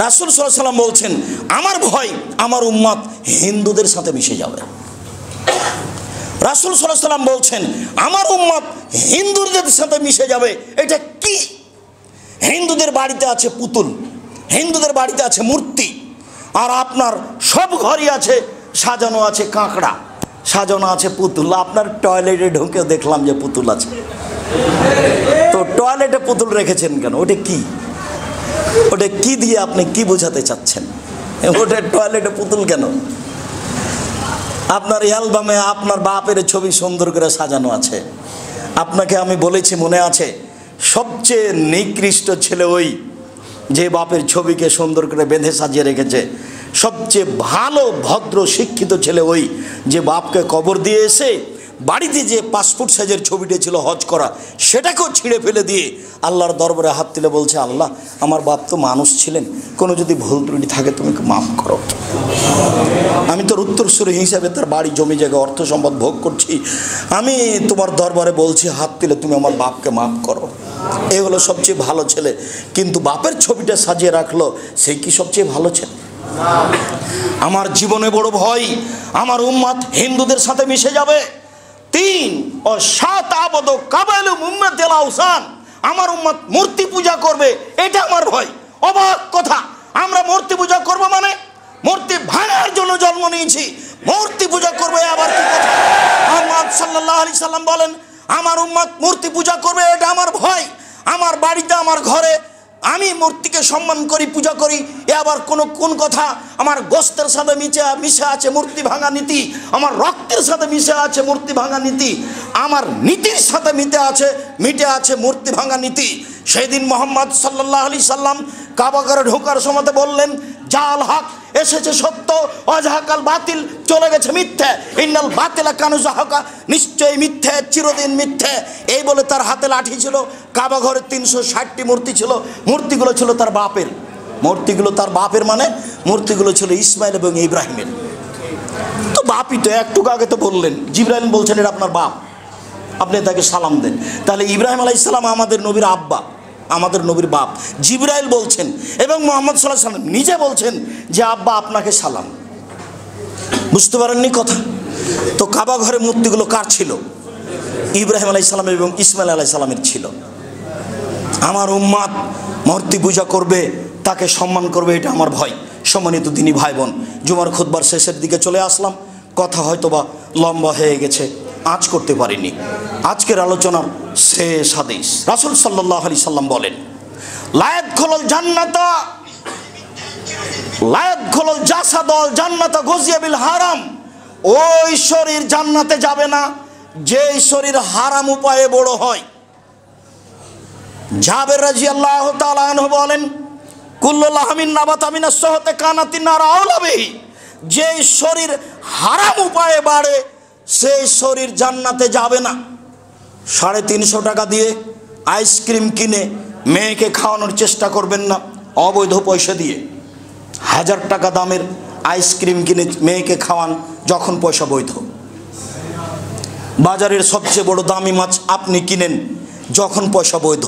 রাসূল সাল্লাল্লাহু আলাইহি সাল্লাম বলছেন আমার ভয় আমার উম্মত হিন্দুদের সাথে মিশে যাবে। রাসূল সাল্লাল্লাহু আলাইহি সাল্লাম বলছেন আমার উম্মত হিন্দুদের সাথে মিশে যাবে। এটা কি? হিন্দুদের বাড়িতে আছে পুতুল, হিন্দুদের বাড়িতে আছে মূর্তি, আর আপনার সব ঘরই আছে সাজানো আছে কাঁকড়া, সাজানো আছে পুতুল। আপনার টয়লেটে ঢুকে দেখলাম যে পুতুল আছে, তো টয়লেটে পুতুল রেখেছেন কেন? ওটা কি? ওটা কি দিয়ে আপনি কি বোঝাতে চাচ্ছেন? ওটা টয়লেটে পুতুল কেন? আপনার অ্যালবামে আপনার বাপের ছবি সুন্দর করে সাজানো আছে। আপনাকে আমি বলেছি মনে আছে, সবচেয়ে নিকৃষ্ট ছেলে ওই যে বাপের ছবিকে সুন্দর করে বেঁধে সাজিয়ে রেখেছে। সবচেয়ে ভালো ভদ্র শিক্ষিত ছেলে ওই যে বাপকে কবর দিয়ে এসে বাড়িতে যে পাসপোর্ট সাইজের ছবিটা ছিল হজ করা, সেটাকেও ছিঁড়ে ফেলে দিয়ে আল্লাহর দরবারে হাত তুলে বলছে, আল্লাহ আমার বাপ তো মানুষ ছিলেন, কোনো যদি ভুল ত্রুটি থাকে তুমি মাফ করো। আমি তোর উত্তরসূরি হিসাবে তার বাড়ি জমি জায়গা অর্থ সম্পদ ভোগ করছি, আমি তোমার দরবারে বলছি হাত তুলে তুমি আমার বাপকে মাফ করো। এ হলো সবচেয়ে ভালো ছেলে। কিন্তু বাপের ছবিটা সাজিয়ে রাখলো, সেই কি সবচেয়ে ভালো ছেলে? আমার জীবনে বড় ভয় আমার উম্মত হিন্দুদের সাথে মিশে যাবে। 3 ও 7 আবদ কাবাইলু মুম্মাতিল আওসান, আমার উম্মত মূর্তি পূজা করবে, এটা আমার ভয়। অবাক কথা, আমরা মূর্তি পূজা করব মানে মূর্তি ভাঙার জন্য জন্ম নিয়েছি, মূর্তি পূজা করবে আবার কি কথা? মুহাম্মদ সাল্লাল্লাহু আলাইহি সাল্লাম বলেন আমার উম্মত মূর্তি পূজা করবে, এটা আমার ভয়। আমার বাড়িতে আমার ঘরে আমি মূর্তিকে সম্মান করি, পূজা করি, এ আবার কোন কথা? আমার গোস্তের সাথে মিশে আছে মূর্তি ভাঙা নীতি, আমার রক্তের সাথে মিশে আছে মূর্তি ভাঙা নীতি, আমার নীতির সাথে মিটে আছে মূর্তি ভাঙা নীতি। সেই দিন মুহাম্মদ সাল্লাল্লাহু আলাইহি সাল্লাম কাবা ঘরে ঢোকার সময় বললেন, জাল হক এসেছে সত্য, অজাহাকাল বাতিল চলে গেছে মিথ্যে, ইন্নাল বাতিলা কানু জাহাকা, নিশ্চয়ই মিথ্যে, চিরদিন মিথ্যে। এই বলে তার হাতে লাঠি ছিল। কাবা ঘরে 360টি মূর্তি ছিল, মূর্তিগুলো ছিল তার বাপের, মূর্তিগুলো তার বাপের মানে মূর্তিগুলো ছিল ইসমাইল এবং ইব্রাহিমের। তো বাপই তো একটু আগে তো বললেন, জিবরাইল বলছেন এটা আপনার বাপ, আপনি তাকে সালাম দেন। তাহলে ইব্রাহিম আলাইহিস সালাম আমাদের নবীর আব্বা, আমাদের নবীর বাপ। জিবরাইল বলছেন এবং মুহাম্মদ সাল্লাল্লাহু আলাইহি সাল্লাম নিজে বলছেন যে আব্বা আপনাকে সালাম। বুঝতে পারেননি কথা? তো কাবা ঘরে মূর্তিগুলো কার ছিল? ইব্রাহিম আলাইহিস সালাম এবং ইসমাইল আলাইহিস সালামের ছিল। আমার উম্মত মূর্তি পূজা করবে, তাকে সম্মান করবে, এটা আমার ভয়। সম্মানিত দিনী ভাই বোন, জুমার খুতবার শেষের দিকে চলে আসলাম, কথা হয়তোবা লম্বা হয়ে গেছে, আজ করতে পারিনি। আজকের আলোচনার শেষ হাদিস, রাসূল সাল্লাল্লাহু আলাইহি সাল্লাম বলেন, লায়াদখুলুল জান্নাতা লায়াদখুলুল জাসাদুল জান্নাতা গুযিয়া বিল হারাম, ওই শরীর জান্নাতে যাবে না যে শরীর হারাম উপায়ে বড় হয়। জাবের রাদিয়াল্লাহু তাআলা আনহু বলেন, কুল্লু লাহমিন নাবাতা মিনাস সুহতি কানাতিন নার আওলা বিহি, যে শরীর হারাম উপায়ে বাড়ে সেই শরীর জান্নাতে যাবে না। 350 টাকা দিয়ে আইসক্রিম কিনে মেয়েকে খাওয়ানোর চেষ্টা করবেন না, অবৈধ পয়সা দিয়ে। 1000 টাকা দামের আইসক্রিম কিনে মেয়েকে খাওয়ান, যখন পয়সা বৈধ। বাজারের সবচেয়ে বড় দামি মাছ আপনি কিনেন যখন পয়সা বৈধ।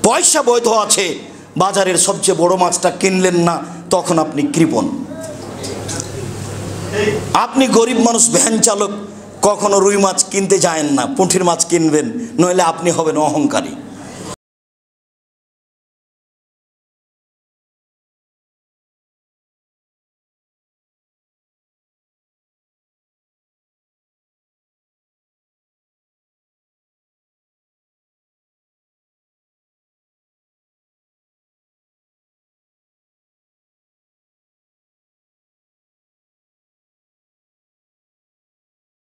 পয়সা বৈধ আছে, বাজারের সবচেয়ে বড় মাছটা কিনলেন না, তখন আপনি কৃপণ। আপনি গরিব মানুষ, ভ্যান চালক, কখনো রুই মাছ কিনতে যায়েন না, পুঁটির মাছ কিনবেন, নইলে আপনি হবেন অহংকারী।